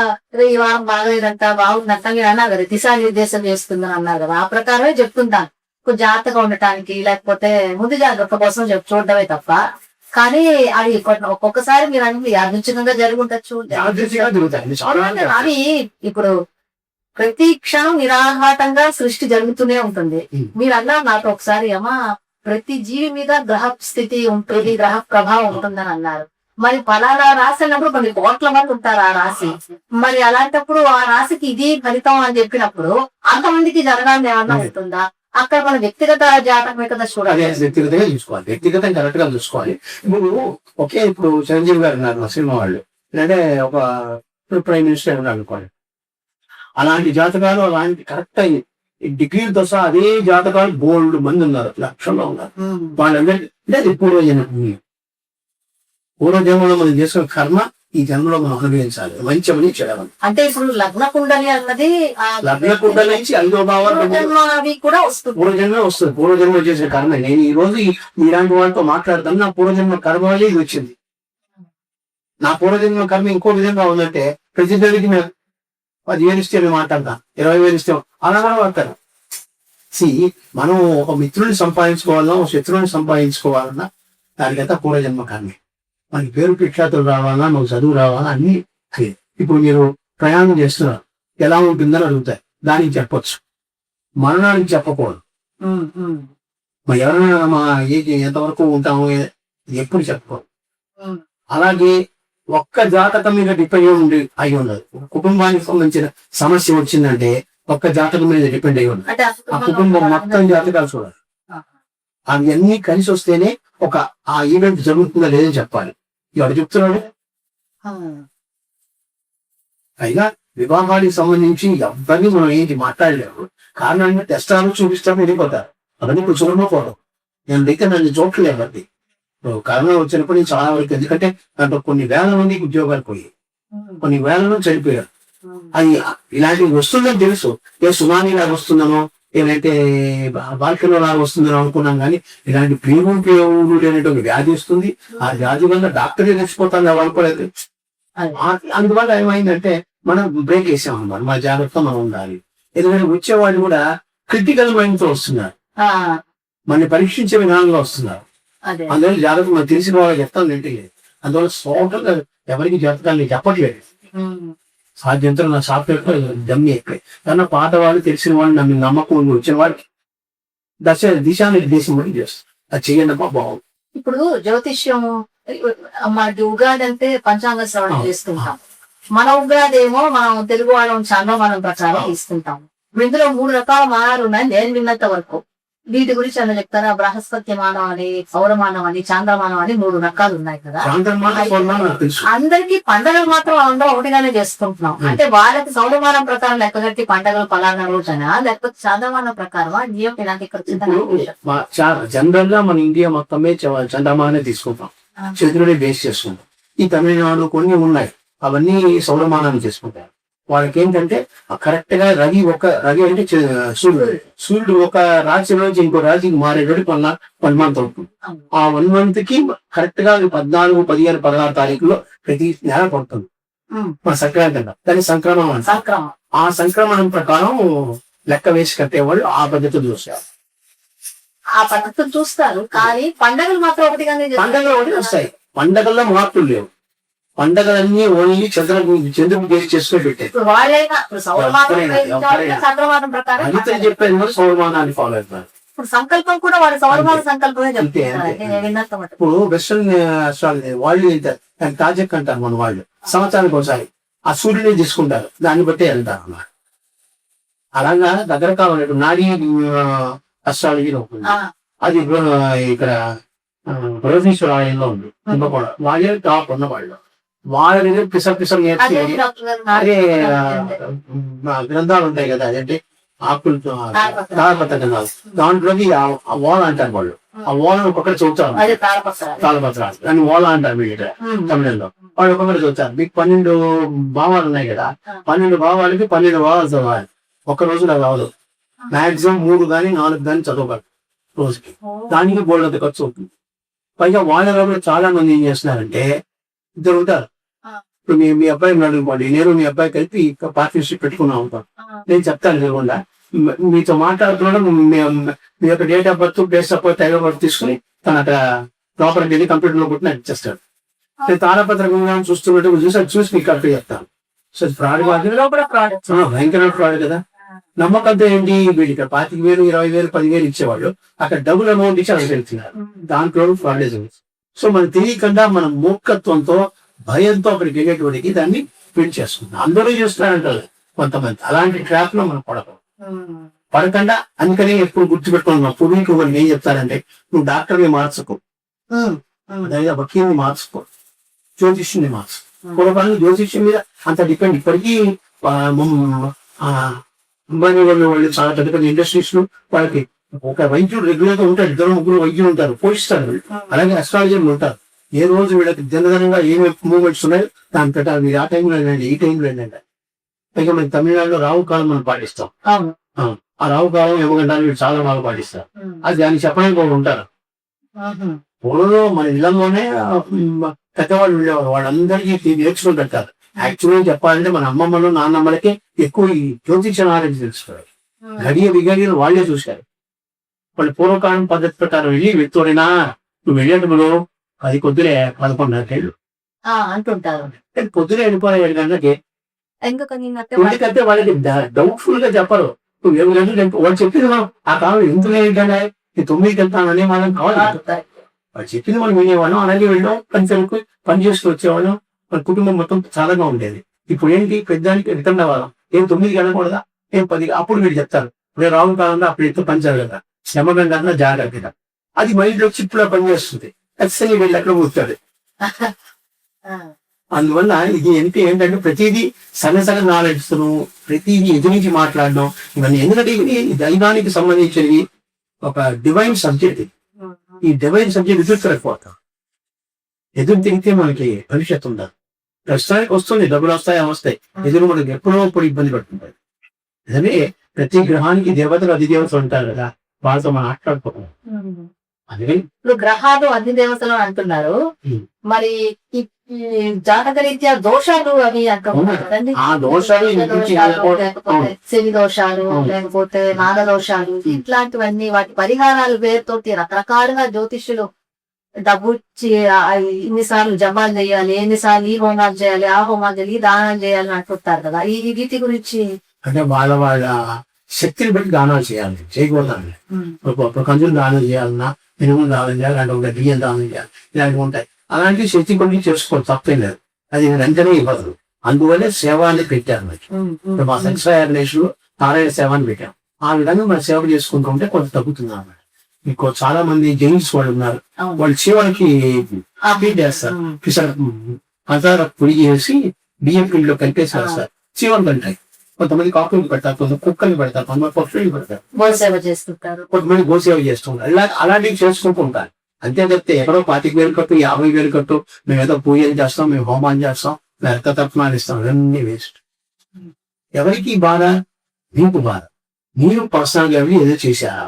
ఈ వారం బాగలేదంట బాగుందంట మీరు అన్నారు కదా, దిశానిర్దేశం చేస్తుందని అన్నారు కదా, ఆ ప్రకారమే చెప్తుంటాను. కొంచెం జాగ్రత్తగా ఉండటానికి, లేకపోతే ముందు జాగ్రత్త కోసం చూడటమే తప్ప. కానీ అది ఒక్కొక్కసారి మీరు అన్ని యాదృచ్ఛికంగా జరుగుంటచ్చు. అది ఇప్పుడు ప్రతి క్షణం నిరాఘాటంగా సృష్టి జరుగుతూనే ఉంటుంది. మీరు అన్నారు నాతో ఒకసారి, అమ్మా ప్రతి జీవి మీద గ్రహ స్థితి ఉంటుంది, గ్రహ ప్రభావం ఉంటుందని అన్నారు. మరి ఫలానా రాసి అన్నప్పుడు కొన్ని కోట్ల మంది ఉంటారు ఆ రాశి. మరి అలాంటప్పుడు ఆ రాశికి ఇది ఫలితం అని చెప్పినప్పుడు అంతమందికి జరగాలని ఏమన్నా ఉంటుందా? అక్కడ మన వ్యక్తిగత జాతకమే కదా చూడాలి. వ్యక్తిగతంగా చూసుకోవాలి, వ్యక్తిగతం కరెక్ట్ గా చూసుకోవాలి. ఇప్పుడు చిరంజీవి గారు ఉన్నారు మా సినిమా వాళ్ళు, అంటే ఒక ప్రైమ్ మినిస్టర్ ఉన్నారు అనుకోండి. అలాంటి జాతకాలు అలాంటి కరెక్ట్ అయ్యి డిగ్రీ దశ అదే జాతకాలు బోల్డ్ మంది ఉన్నారు, లక్షల్లో ఉన్నారు. వాళ్ళందరికీ అంటే అది పూర్వజన్మలో మనం చేసుకున్న కర్మ ఈ జన్మలో మనం అనుభవించాలి, మంచి చెడమని. అంటే ఇప్పుడు లగ్న కుండలి అన్నది లగ్న కుండలి నుంచి 5వ భావాలు కూడా వస్తుంది, పూర్వజన్మ వస్తుంది. పూర్వజన్మ చేసిన కర్మ. నేను ఈ రోజు మీలాంటి వాళ్ళతో మాట్లాడతాను, నా పూర్వజన్మ కర్మ వల్ల ఇది వచ్చింది. నా పూర్వజన్మ కర్మ ఇంకో విధంగా ఉందంటే ప్రతి దగ్గరికి మేము 10,000 ఇస్తే మేము మాట్లాడతాం, 20,000 ఇస్తే అలా కూడా వాడతారు. మనం ఒక మిత్రుడిని సంపాదించుకోవాలన్నా ఒక శత్రువుని సంపాదించుకోవాలన్నా దానికంతా పూర్వజన్మ కర్మే. మనకి పేరు ప్రఖ్యాతులు రావాలన్నా మనకు చదువు రావాలన్నా అన్ని. ఇప్పుడు మీరు ప్రయాణం చేస్తున్నారు, ఎలా ఉంటుందని అడుగుతాయి, దానికి చెప్పొచ్చు, మరణానికి చెప్పకూడదు. మరి ఎవరైనా మా ఏజ్ ఎంతవరకు ఉంటామో ఎప్పుడు చెప్పకూడదు. అలాగే ఒక్క జాతకం మీద డిపెండ్ అయి ఉండదు. కుటుంబానికి సంబంధించిన సమస్య వచ్చిందంటే ఒక్క జాతకం మీద డిపెండ్ అయి ఉండదు. ఆ కుటుంబం మొత్తం జాతకాలు చూడాలి. అవన్నీ కలిసి వస్తేనే ఆ ఈవెంట్ జరుగుతుందా లేదని చెప్పాలి. ఎవరు చెప్తున్నాడు? అయినా వివాహానికి సంబంధించి ఎవరిని మనం ఏంటి మాట్లాడలేము. కారణం అంటే టెస్టాలు చూపిస్తాము, వెళ్ళిపోతారు. అవన్నీ ఇప్పుడు చూడకపోవడం. నేను దగ్గర నన్ను చూడలేమండి. కరోనా వచ్చినప్పుడు నేను చాలా వరకు, ఎందుకంటే దాంట్లో కొన్ని వేల మందికి ఉద్యోగాలు పోయి కొన్ని వేల మంది చనిపోయారు. అది ఇలాంటివి వస్తుందని తెలుసు. ఏ సునామీ లాగా వస్తుందనో ఏదైతే బాల్కనీలో లాగా వస్తుందని అనుకున్నాం. కానీ ఇలాంటి ప్రేమలు లేనటువంటి వ్యాధి వస్తుంది. ఆ వ్యాధి వల్ల డాక్టరే చచ్చిపోతాను అనుకోలేదు. అందువల్ల ఏమైందంటే మనం బ్రేక్ వేసాం అన్నమాట. మన జాగ్రత్త మనం ఉండాలి. ఎందుకంటే వచ్చేవాళ్ళు కూడా క్రిటికల్ మైండ్ తో వస్తున్నారు, మన పరీక్షించే విధానంలో వస్తున్నారు. అందువల్ల జాగ్రత్త మనం తెలిసిన వాళ్ళకి చెప్తాను ఏంటి. అందువల్ల సోటల్ ఎవరికి జాతకాలు చెప్పట్లేదు. సాధ్యంతో నా సాఫ్ట్వేర్ దమ్మి ఎక్కువ. కానీ పాత వాళ్ళు తెలిసిన వాళ్ళు నమ్మి నమ్మకం వచ్చిన వాళ్ళకి దిశానిర్దేశం చేస్తారు. అది చేయండి బాగుంది. ఇప్పుడు జ్యోతిష్యం మనకి ఉగాది అంటే పంచాంగ శ్రవణం చేసుకుంటాం. మన ఉగాది ఏమో మనం తెలుగు వాళ్ళం చాంద్రమానం ప్రకారం తీసుకుంటాం. ఇందులో 3 రకాల మానాలు ఉన్నాయి నేను విన్నంత వరకు. వీటి గురించి అలా చెప్తారా? బృహస్పత్యమానం అని, సౌరమానం అని, చాంద్రమానం అని 3 రకాలు ఉన్నాయి కదా. అందరికి పండుగలు మాత్రం అందరూ ఒకటిగానే చేసుకుంటున్నాం. అంటే వాళ్ళకి సౌరమానం ప్రకారం లెక్క కట్టి పండుగలు పలానా రోజునా, లేకపోతే చాంద్రమానం ప్రకారమా? నాకు ఇక్కడ జనరల్ గా మన ఇండియా మొత్తమే చంద్రమానే తీసుకుంటాం, చంద్రుడే బేస్ చేసుకుంటాం. ఈ తమిళనాడు కొన్ని ఉన్నాయి, అవన్నీ సౌరమానాన్ని చేసుకుంటారు. వాళ్ళకి ఏంటంటే కరెక్ట్ గా రవి అంటే సూర్యుడు ఒక రాశి నుంచి ఇంకో రాశికి మారేటప్పుడు 1 మంత్ అవుతుంది. ఆ 1 మంత్ కి కరెక్ట్ గా 14, 15, 16 తారీఖులో ప్రతి నెల పడుతుంది మన సంక్రాంతి అంట. దాని సంక్రమణం. ఆ సంక్రమణం ప్రకారం లెక్క వేసి కట్టేవాళ్ళు ఆ పద్ధతి చూస్తారు. ఆ పద్ధతులు చూస్తారు, కానీ పండుగలు మాత్రం ఒకటిగానే పండుగలు ఒకటి వస్తాయి. పండుగల్లో మార్పులు లేవు. పండగలన్నీ ఓన్లీ చంద్రుడు బేస్ చేసుకుని పెట్టారు. అందుకని చెప్పేది కూడా సౌరమానాన్ని ఫాలో అవుతారు. సంకల్పం కూడా వాళ్ళ సౌరమాన సంకల్పమే చెప్తారు. ఇప్పుడు వెస్టర్న్ అస్ట్రాలజీ వాళ్ళు తాజక్ అంటారు మన వాళ్ళు. సంవత్సరానికి ఒకసారి ఆ సూర్యుని తీసుకుంటారు, దాన్ని బట్టి వెళ్తారు అన్నమాట. అలాగా రకరకాల నాడీ అస్ట్రాలజీలో ఉంటుంది. అది ఇక్కడ బృహదీశ్వర ఆలయంలో ఉంది. కూడా వాళ్ళే టాప్ ఉన్న వాళ్ళు. వాళ్ళ దగ్గర పిసర్ నేర్చి అదే గ్రంథాలు ఉంటాయి కదా, అదంటే ఆకులతో తాళపత్ర గ్రంథాలు. దాంట్లోకి ఓల అంటారు వాళ్ళు. ఆ ఓలను ఒక్కొక్కటి చదువుతారు, తాళపత్రాలు. దాన్ని ఓల అంటారు మీరు తమిళంలో. వాళ్ళు ఒక్కొక్కటి చదువుతారు. మీకు 12 భావాలు ఉన్నాయి కదా, 12 భావాలకి 12 భావాలు చదవాలి. ఒక్క రోజులో కావాలి. మాక్సిమం 3 కానీ 4 కానీ చదవగలరు రోజుకి. దానికి బోల్డంత ఖర్చు అవుతుంది. పైగా వాళ్ళలో కూడా చాలా మంది ఏం చేస్తున్నారంటే, ఇద్దరు ఉంటారు. ఇప్పుడు మీ అబ్బాయి అడుగుకోండి, నేను మీ అబ్బాయి కలిపి పార్ట్నర్షిప్ పెట్టుకున్నాం ఉంటాను. నేను చెప్తాను లేకుండా మీతో మాట్లాడుతున్నాడు. మీ యొక్క date of birth, place of birth, time of birth తీసుకుని తన ప్రాపర్ వెళ్ళి కంప్యూటర్ లో పుట్టిన ఇచ్చేస్తాడు. నేను తాళపత్రం చూస్తున్నట్టు చూసి మీకు కలిపి చెప్తాను. సో ఫ్రాడ్ భయంకరమైన ఫ్రాడ్ కదా. నమ్మకంతో ఏంటి, వీడికి 25,000, 20,000, 10,000 ఇచ్చేవాళ్ళు అక్కడ డబుల్ అమౌంట్ ఇచ్చి అలా వెళ్తున్నారు. దాంట్లో ఫ్రాడేజం. సో మనం తెలియకుండా మన మూర్ఖత్వంతో, భయంతో అక్కడికి వెళ్ళేటువంటికి దాన్ని ఫిల్ చేసుకుంటాం. అందరూ చేస్తున్నారంటారు కొంతమంది. అలాంటి ట్రాప్ లో మనం పడకుండా అందుకనే ఎప్పుడు గుర్తుపెట్టుకున్నాం. పూర్వీకులు వాళ్ళు ఏం చెప్తారంటే, నువ్వు డాక్టర్ని మార్చుకో, వకీల్ని మార్చుకో, జ్యోతిష్యుని మార్చుకో. పూర్వకాలంలో జ్యోతిష్యం మీద అంత డిపెండ్. ఇప్పటికీ అంబానీ వాళ్ళు చాలా పెద్ద పెద్ద ఇండస్ట్రీస్ లో వాళ్ళకి ఒక వైద్యుడు రెగ్యులర్ గా ఉంటాడు, 2-3 వైద్యులు ఉంటారు, పోషిస్తారు వీళ్ళు. అలాగే అస్ట్రాలజర్లు ఉంటారు. ఏ రోజు వీళ్ళకి జనగణంగా ఏమి మూవ్మెంట్స్ ఉన్నాయో దాని పెట్టాలి. మీరు ఆ టైంలో ఏంటంటే, ఈ టైంలో ఏంటంటే, పైగా మన తమిళనాడులో రావు కాలం మనం పాటిస్తాం. ఆ రావు కాలం యమగంటాలు వీళ్ళు చాలా బాగా పాటిస్తారు. అది దాన్ని చెప్పడానికి కూడా ఉంటారు. పూర్వంలో మన ఇళ్లలోనే పెద్దవాళ్ళు ఉండేవారు. వాళ్ళందరికీ నేర్చుకుంటారు. యాక్చువల్గా చెప్పాలంటే మన అమ్మమ్మలు, నాన్నమ్మలకే ఎక్కువ ఈ జ్యోతిష నాలెడ్జ్ తెలుసుకోవాలి. గడియ విగడియలు వాళ్లే చూశారు. వాళ్ళు పూర్వకాలం పద్ధతి ప్రకారం వెళ్ళి వ్యక్తులైనా నువ్వు వెళ్ళేటప్పుడు 10 కొద్దులే 11:30 అంటుంటారు. పొద్దునే వెళ్ళిపోయి 7 గంటలకి. ఎందుకంటే వాళ్ళకి డౌట్ఫుల్ గా చెప్పరు. నువ్వు 7 గంటలు వాళ్ళు చెప్పింది మనం ఆ కాలం ఎందుకు ఏంటంటే 9కి వెళ్తానని మనం కావాలి. వాళ్ళు చెప్పింది మనం వినేవాళ్ళం, అలాగే వెళ్ళాం, పని చేసుకుని వచ్చేవాళ్ళం. మన కుటుంబం మొత్తం చాలాగా ఉండేది. ఇప్పుడు ఏంటి, పెద్దానికి రిటర్న్ అవ్వాలి. ఏం 9కి వెళ్ళకూడదా, ఏం 10కి? అప్పుడు వీళ్ళు చెప్తారు రేపు రావు కాలంలో అప్పుడు ఎంతో పని జరగదా, శ్రమగంట జాగ్రత్తగా. అది మైండ్ లో చిప్పులా పనిచేస్తుంది. ఖచ్చితంగా వీళ్ళు ఎక్కడ కూర్చాడు. అందువల్ల ఇది ఏంటంటే ప్రతిదీ సగ నాలెడ్జ్, ప్రతిదీ ఎదురించి మాట్లాడడం ఇవన్నీ. ఎందుకంటే ఇది దైవానికి సంబంధించినవి, ఒక డివైన్ సబ్జెక్ట్. ఈ డివైన్ సబ్జెక్ట్ ఎదుర్కోలేకపోతాం. ఎదురు తిరిగితే మనకి భవిష్యత్తు ఉండదు. ప్రస్తుతానికి వస్తుంది, డబ్బులు వస్తాయి. ఎదురు మనకి ఎప్పుడో అప్పుడు ఇబ్బంది పడుతుంటారు. అదే ప్రతి గ్రహానికి దేవతలు, అధిదేవతలు ఉంటారు కదా, వాళ్ళతో మనం మాట్లాడుకోవాలి. అందుకని ఇప్పుడు గ్రహాలు అధిదేవతలు అంటున్నారు. మరి జాతక రీత్యా దోషాలు అవి అంటున్నారు. ఆ దోషాలు శని దోషాలు, లేకపోతే నాగ దోషాలు, ఇట్లాంటివన్నీ వాటి పరిహారాలు పేరుతోటి రకరకాలుగా జ్యోతిష్యులు డబ్బు ఇచ్చి ఇన్నిసార్లు జపాలు చేయాలి, ఎన్నిసార్లు ఈ హోమాలు చేయాలి, ఆ హోమాలు చేయాలి, ఈ దానాలు చేయాలి అంటుంటారు కదా. ఈ వీటి గురించి అంటే వాళ్ళ శక్తిని బట్టి దానాలు చేయాలి, చేయకూడదండి. ఇప్పుడు కంచులు దానం చేయాలన్నా, మినుములు దానం చేయాలి, అంటే ఒక బియ్యం దానం చేయాలి, ఇలాంటివి ఉంటాయి. అలాంటి శక్తి కొన్ని చేసుకోవాలి, తప్పేం లేదు. అది వెంటనే ఇవ్వదు. అందువల్లే సేవ అని పెట్టారు. మరి మా సెక్స్ ఆర్గనైజేషన్ లో నారాయణ సేవ అని పెట్టాం. ఆ విధంగా మనం సేవ చేసుకుంటూ ఉంటే కొంత తగ్గుతుంది అన్నమాట. మీకు చాలా మంది జైన్స్ వాళ్ళు ఉన్నారు, అవును. వాళ్ళు చీవలకి ఫీడ్ చేస్తారు, పంచదార పొడి చేసి బియ్యం పిండిలో కలిపేసి వేస్తారు, చీవలు కంటాయి. కొంతమంది కాకులు పెడతారు, కొంతమంది కుక్కలు పెడతారు, కొంతమంది పక్షులు పెడతారు, గోసేవ సేవ చేస్తుంటారు. కొంతమంది గోసేవ చేస్తుంటారు. అలాంటివి చేసుకుంటూ ఉంటారు. అంతే చెప్తే ఎక్కడో 25,000 కట్టు 50,000 కట్టు మేము ఏదో పూజలు చేస్తాం, మేము హోమాలు చేస్తాం, వ్యర్థ తర్పణాలు ఇస్తాం, ఇవన్నీ వేస్ట్. ఎవరికి బాధ? మీకు బాధ. మీరు పర్సనల్ గా ఏదో చేశారా?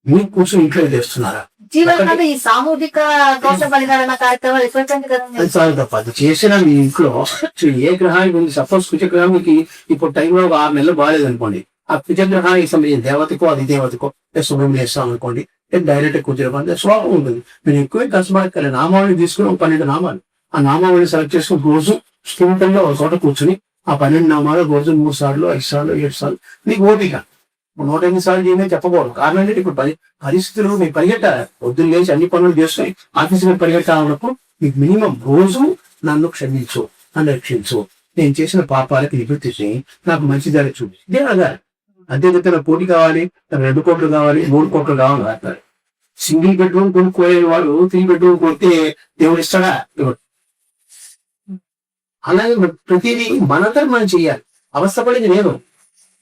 మీరు కూర్చొని ఇంట్లో చేస్తున్నారా? జీవనంలో ఈ సామూహిక దోష పరిహారణ కార్యక్రమాలు ఎటువంటి కదండి. అది చాలా తప్ప. అది చేసిన మీ ఇంట్లో ఏ గ్రహానికి ఉంది, సపోజ్ కుజగ్రహానికి ఇప్పుడు టైంలో ఒక 6 నెలలు బాగాలేదు అనుకోండి, ఆ కుజగ్రహానికి సంబంధించిన దేవతకో అది దేవతకో శుభం చేస్తాం అనుకోండి, డైరెక్ట్ కుజగ్రహం శ్లోకం ఉంటుంది. మీరు ఎక్కువ కష్టపడక్కలే, నామావళి తీసుకుని ఒక 12 నామాలు, ఆ నామావళి సెలెక్ట్ చేసుకుని రోజు స్థిమితంగా ఒక చోట కూర్చుని ఆ 12 నామాలు రోజు 3 సార్లు 5 సార్లు 7 సార్లు మీకు ఓపిక. 108 సార్లు చేయమని చెప్పకూడదు. కారణం ఏంటంటే ఇప్పుడు పరిస్థితులు మీకు పరిగెట్టాలి, పొద్దున్న లేచి అన్ని పనులు చేసుకుని ఆఫీసులో పరిగెట్టాలన్నప్పుడు మీకు మినిమం రోజు నన్ను క్షమించు, నన్ను రక్షించు, నేను చేసిన పాపాలకు నివృత్తి చేయి, నాకు మంచి దారి చూపి, ఇదే అడగాలి. అంతే తప్ప నాకు కోటి కావాలి, నాకు 2 కోట్లు కావాలి, 3 కోట్లు కావాలి అంటారు. సింగిల్ బెడ్రూమ్ కొనుక్కోయే వాడు 3 బెడ్రూమ్ కొడితే దేవుడు ఇస్తాడా? ఇవ్వడు. అలాగే ప్రతిదీ మనంతా మనం చెయ్యాలి. అవస్థపడేది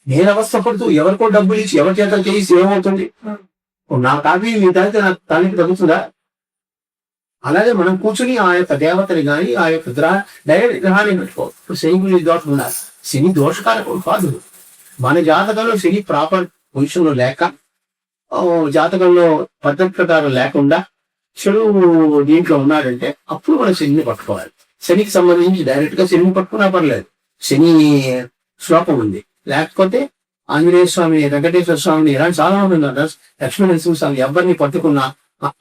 నేను అవస్థపడుతూ ఎవరికో డబ్బులు ఇచ్చి ఎవరి చేత చేసి ఏమవుతుంది? నా కాపీ మీ తాగితే నా తల్లికి తగ్గుతుందా? అలాగే మనం కూర్చుని ఆ యొక్క దేవతని కానీ ఆ యొక్క డైరెక్ట్ గ్రహాన్ని పెట్టుకో. ఇప్పుడు శని గురించి దోషం ఉండాలి. శని దోషకారకుడు కాదు. మన జాతకంలో శని ప్రాపర్ పొజిషన్ లో లేక, జాతకంలో పద్ధతి ప్రకారం లేకుండా చెడు దీంట్లో ఉన్నాడంటే అప్పుడు మనం శనిని పట్టుకోవాలి. శనికి సంబంధించి డైరెక్ట్ గా శనిని పట్టుకున్నా పర్లేదు, శని శ్లోకం ఉంది. లేకపోతే ఆంజనేయ స్వామి, వెంకటేశ్వర స్వామిని ఇలాంటి చాలా మంది ఉన్నారు, లక్ష్మీ నరసింహ స్వామి, ఎవరిని పట్టుకున్నా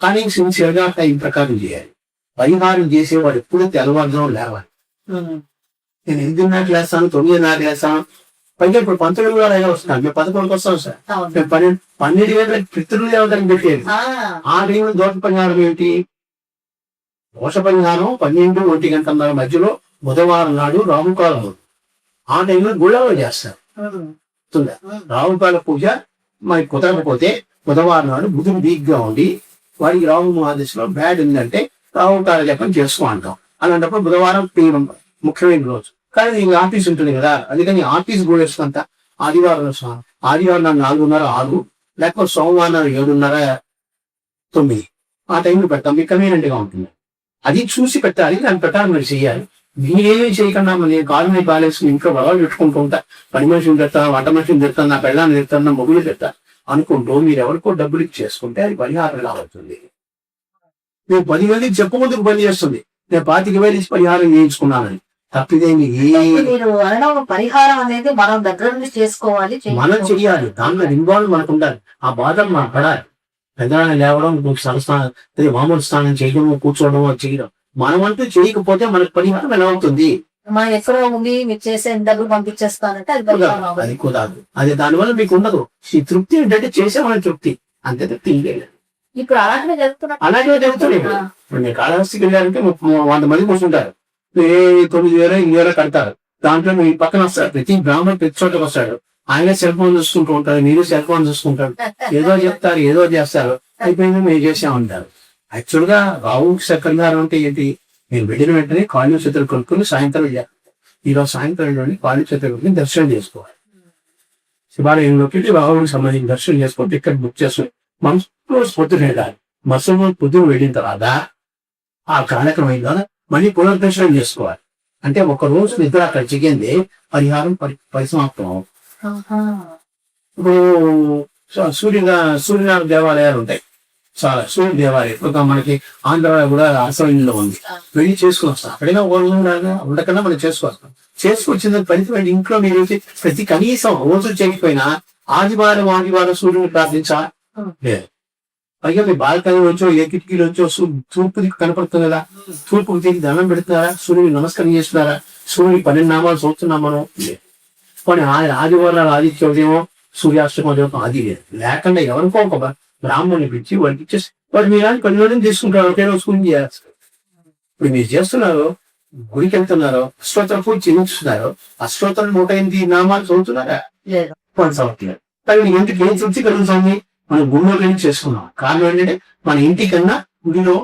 కానీ సిన్సియర్ గా ఈ ప్రకారం చేయాలి. పరిహారం చేసేవాడు ఎప్పుడూ తెల్లవారుజాము లేవాలి. నేను 8:30 లేస్తాను, 9:30 లేస్తాను. పైగా ఇప్పుడు 19 కూడా వస్తున్నాను, మేము 11కి వస్తాం సార్. మేము 12 గంటలకు పితృ దేవతలకు పెట్టేది. ఆ టైంలో దోష పరిహారం ఏమిటి? దోష పరిహారం 12-1 గంటల మధ్యలో బుధవారం నాడు రాహుకాలం. ఆ టైంలో గుళ్ళలో చేస్తారు. రాహుకాల పూజ మరి కుదరకపోతే బుధవారం నాడు బుధుడు వీక్ గా ఉండి వాడికి రాహు మహాదశలో బ్యాడ్ ఉందంటే రాహుకాల జపం చేసుకో అంటాం. అలాంటప్పుడు బుధవారం ముఖ్యమైన రోజు. కానీ నీకు ఆఫీస్ ఉంటుంది కదా, అందుకని ఆఫీస్ కూడా అంత ఆదివారం నాడు 4:30, 6, లేకపోతే సోమవారం నాడు 7:30, 9 ఆ టైంలో పెడతాం. మీకు కన్వీనియంట్ గా ఉంటుంది. అది చూసి పెట్టాలి, దాని ప్రకారం మీరు చేయాలి. మీరేమీ చేయకుండా నేను కాలుని కాలేసుకుని ఇంట్లో గొడవలు పెట్టుకుంటూ ఉంటా, పని మనిషిని తిడతాను, వంట మనిషిని తిడతాను, నా పెళ్ళాన్ని తిడతాను, నా మొగులు తిడతాను అనుకుంటూ మీరు ఎవరికో డబ్బులు ఇచ్చేసుకుంటే అది పరిహారం కావుతుంది. నేను 10 మందికి చెప్పకుండా పని చేస్తుంది, నేను 25,000 ఇచ్చి పరిహారం చేయించుకున్నానని. తప్పిదేమి మీరు అనడం పరిహారం అనేది మనం దగ్గర నుంచి చేసుకోవాలి, మనం చెయ్యాలి. దాంట్లో ఇన్వాల్వ్ మనకు ఉండాలి. ఆ బాధ మనం పడాలి. పెద్దవాళ్ళని లేవడం, మామూలు స్నానం చేయడం, కూర్చోవడం చేయడం, మనమంటూ చేయకపోతే మనకు పరిహారం ఎలా అవుతుంది? మనం ఎక్కడో ఉంది మీరు చేసే డబ్బులు పంపించేస్తానంటే అది కుదరదు. అది దానివల్ల మీకు ఉండదు. ఈ తృప్తి ఏంటంటే చేసేవాళ్ళ తృప్తి, అంతే తృప్తి లేదు. ఇప్పుడు అలాగే జరుగుతున్నాయి. ఇప్పుడు మీరు కాళహస్తికి వెళ్ళారంటే 100 మంది కూర్చుంటారు, 9,000 కడతారు. దాంట్లో మీ పక్కన వస్తారు, ప్రతి బ్రాహ్మణ్ ప్రతి చోటకి వస్తాడు. ఆయన సెల్ ఫోన్ చూసుకుంటూ ఉంటారు, మీరు సెల్ ఫోన్ చూసుకుంటారు, ఏదో చెప్తారు, ఏదో చేస్తారు, అయిపోయింది మీరు చేసామంటారు. యాక్చువల్ గా రావు పరిహారం అంటే ఏంటి? మీరు వెళ్ళిన వెంటనే కాళ్ళు చేతులు కొనుక్కుని సాయంత్రం ఈరోజు సాయంత్రం కాళ్ళు చేతులు కొనుక్కుని దర్శనం చేసుకోవాలి. శివాలయంలోకి రావుకి సంబంధించిన దర్శనం చేసుకొని టికెట్ బుక్ చేసుకుని మనసు పొద్దున వెళ్ళాలి. మరుసటి పొద్దున వెళ్ళిన తర్వాత ఆ కార్యక్రమం అయిన తర్వాత మళ్ళీ పునర్దర్శనం చేసుకోవాలి. అంటే ఒక రోజు నిద్ర అక్కడ చిగింది, పరిహారం పరిసమాప్తం. ఇప్పుడు సూర్యనారాయణ దేవాలయాలు ఉంటాయి, చాలా సూర్య దేవాలయం. ఒక మనకి ఆంధ్రాలో కూడా ఆశ్రమంలో ఉంది, వెళ్ళి చేసుకుని వస్తాం. అక్కడైనా ఉండకన్నా మనం చేసుకొస్తాం. చేసుకొచ్చిన ఫలితం ఇంట్లో మీరు ప్రతి కనీసం రోజు చేయకపోయినా ఆదివారం సూర్యుని ప్రార్థించా లేదు. పైగా మీ బాల్కనీ వచ్చో ఏ కిటికీలు వచ్చో తూర్పు దిక్కు కనపడుతుంది కదా, తూర్పుకు తిరిగి దండం పెడుతున్నారా, సూర్యుని నమస్కారం చేస్తున్నారా, సూర్యుని 12 నామాలు చూస్తున్నాం మనం లేదు. కానీ ఆదివారాలు ఆదిత్య ఉదయం సూర్యాష్టమం ఉదయం అది లేదు. లేకుండా ఎవరికో ఒక బ్రాహ్మణుని పిలిచి వాడికి ఇచ్చేసి వాడు మీరు 10 రోజులు తీసుకుంటారు, ఒకే రోజు పూజ చేస్తారు. ఇప్పుడు మీరు చేస్తున్నారు, గుడికి వెళ్తున్నారు, అష్టోత్తర పూజ చేయించుతున్నారు, అష్టోత్తరం 108 నామాలు చదువుతున్నారా? కొనసాగుతున్నారు. కానీ ఇంటికి ఏం తృప్తి కలుగుతుంది? మనం గుడిలోకి వెళ్ళి చేసుకున్నాం. కారణం ఏంటంటే మన ఇంటికన్నా గుడిలో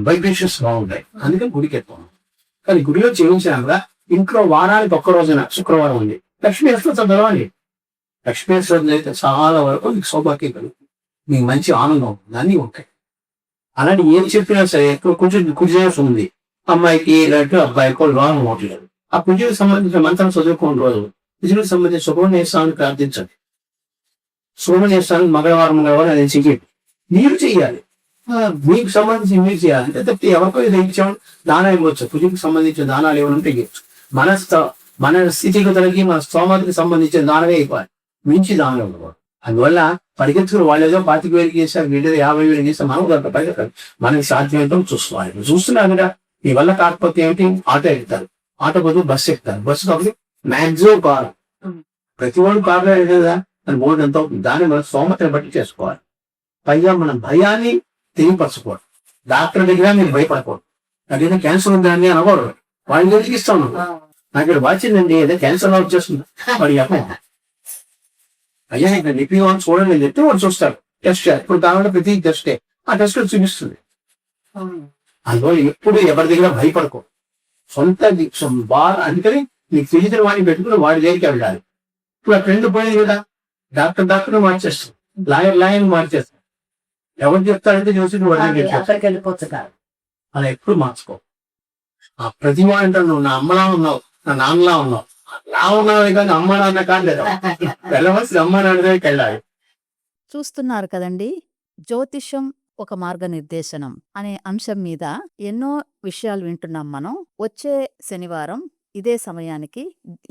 వైబ్రేషన్స్ బాగుంటాయి, అందుకని గుడికి వెళ్తాం. కానీ గుడిలో చేయించినాక ఇంట్లో వారానికి ఒక్క రోజున శుక్రవారం ఉంది లక్ష్మీ అష్టోత్తరం చదవాలి. లక్ష్మీ అష్టోత్తరం అయితే చాలా వరకు మీకు సౌభాగ్యం కలుగుతుంది, మీకు మంచి ఆనందం ఉంటుంది, అన్నీ ఉంటాయి. అలాంటి ఏం చెప్పినా సరే కొంచెం కుజేసం ఉంది అమ్మాయికి ఇలాంటి అబ్బాయికో వివాహం అవ్వట్లేదు, ఆ కుజుడికి సంబంధించిన మంత్రం చదువుకోని రోజు కుజుడికి సంబంధించిన సుబ్రహ్మణ్యేశ్వరాన్ని ప్రార్థించండి. సుబ్రహ్మణ్యేశ్వరానికి మంగళవారం అది చెయ్యండి. మీరు చెయ్యాలి, మీకు సంబంధించి మీరు చేయాలి. అంటే తప్పితే ఎవరికో ఇది ఇచ్చాము దానం ఇవ్వచ్చు, కుజుడికి సంబంధించిన దానాలు ఏమైనా ఇవ్వచ్చు. మన స్థితిగతులకి మన స్తోమతకి సంబంధించిన దానమే ఇవ్వాలి, మించి దానం ఇవ్వకూడదు. అందువల్ల పరిగెత్తుకుని వాళ్ళు ఏదో 25,000 చేశారు, వీళ్ళు 50,000 చేశారు, మనం పరిగెత్తాలి. మనకి సాధ్యమేంటో చూసుకోవాలి. చూస్తున్నారు కదా, మీ వల్ల కాకపోతే ఏమిటి, ఆటో ఎక్కుతారు, ఆటో బదులు బస్సు ఎక్కుతారు, బస్సు కాబట్టి మ్యాక్సిమం కారు, ప్రతి వాళ్ళు కారులో కదా అని బోర్డు ఎంత అవుతుంది. దాన్ని మనం స్తోమతని బట్టి చేసుకోవాలి. పైగా మన భయాన్ని తెలియపరచకూడదు. డాక్టర్ దగ్గర మీరు భయపడకూడదు. నాకేదో క్యాన్సర్ ఉందని అనకూడదు, వాళ్ళని ఎందుకు ఇస్తాను, నాకు ఇక్కడ వచ్చిందండి ఏదో క్యాన్సర్ వచ్చేస్తుంది వాడి చెప్పండి, అయ్యా ఇక్కడ నిపి అని చూడండి అని చెప్తే వాడు చూస్తారు, టెస్ట్ చేయాలి. ఇప్పుడు దానివల్ల ప్రతి టెస్టే ఆ టెస్ట్ చూపిస్తుంది. అందువల్ల ఎప్పుడు ఎవరి దగ్గర భయపడకూడదు. సొంత బాగా అందుకని నీకు తెలిసిన వాడిని పెట్టుకుని వాడి దగ్గరికి వెళ్ళాలి. ఇప్పుడు ఆ ట్రెండ్ పోయింది కదా, డాక్టర్ మార్చేస్తాం, లాయర్ మార్చేస్తాం. ఎవరు చెప్తారంటే చూసి వాడి అక్కడికి వెళ్ళిపోతున్నారు. అలా ఎప్పుడు మార్చుకో. ఆ ప్రతి వాడు నువ్వు నా అమ్మలా ఉన్నావు, నా నాన్నలా ఉన్నావు, నా ఉన్నావే కానీ అమ్మ నాన్న కాదు, వెళ్ళవలసిన అమ్మ నాన్న దగ్గరికి వెళ్ళాలి. చూస్తున్నారు కదండి, జ్యోతిష్యం ఒక మార్గనిర్దేశనం అనే అంశం మీద ఎన్నో విషయాలు వింటున్నాం మనం. వచ్చే శనివారం ఇదే సమయానికి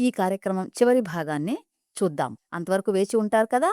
ఈ కార్యక్రమం చివరి భాగాన్ని చూద్దాం. అంతవరకు వేచి ఉంటారు కదా.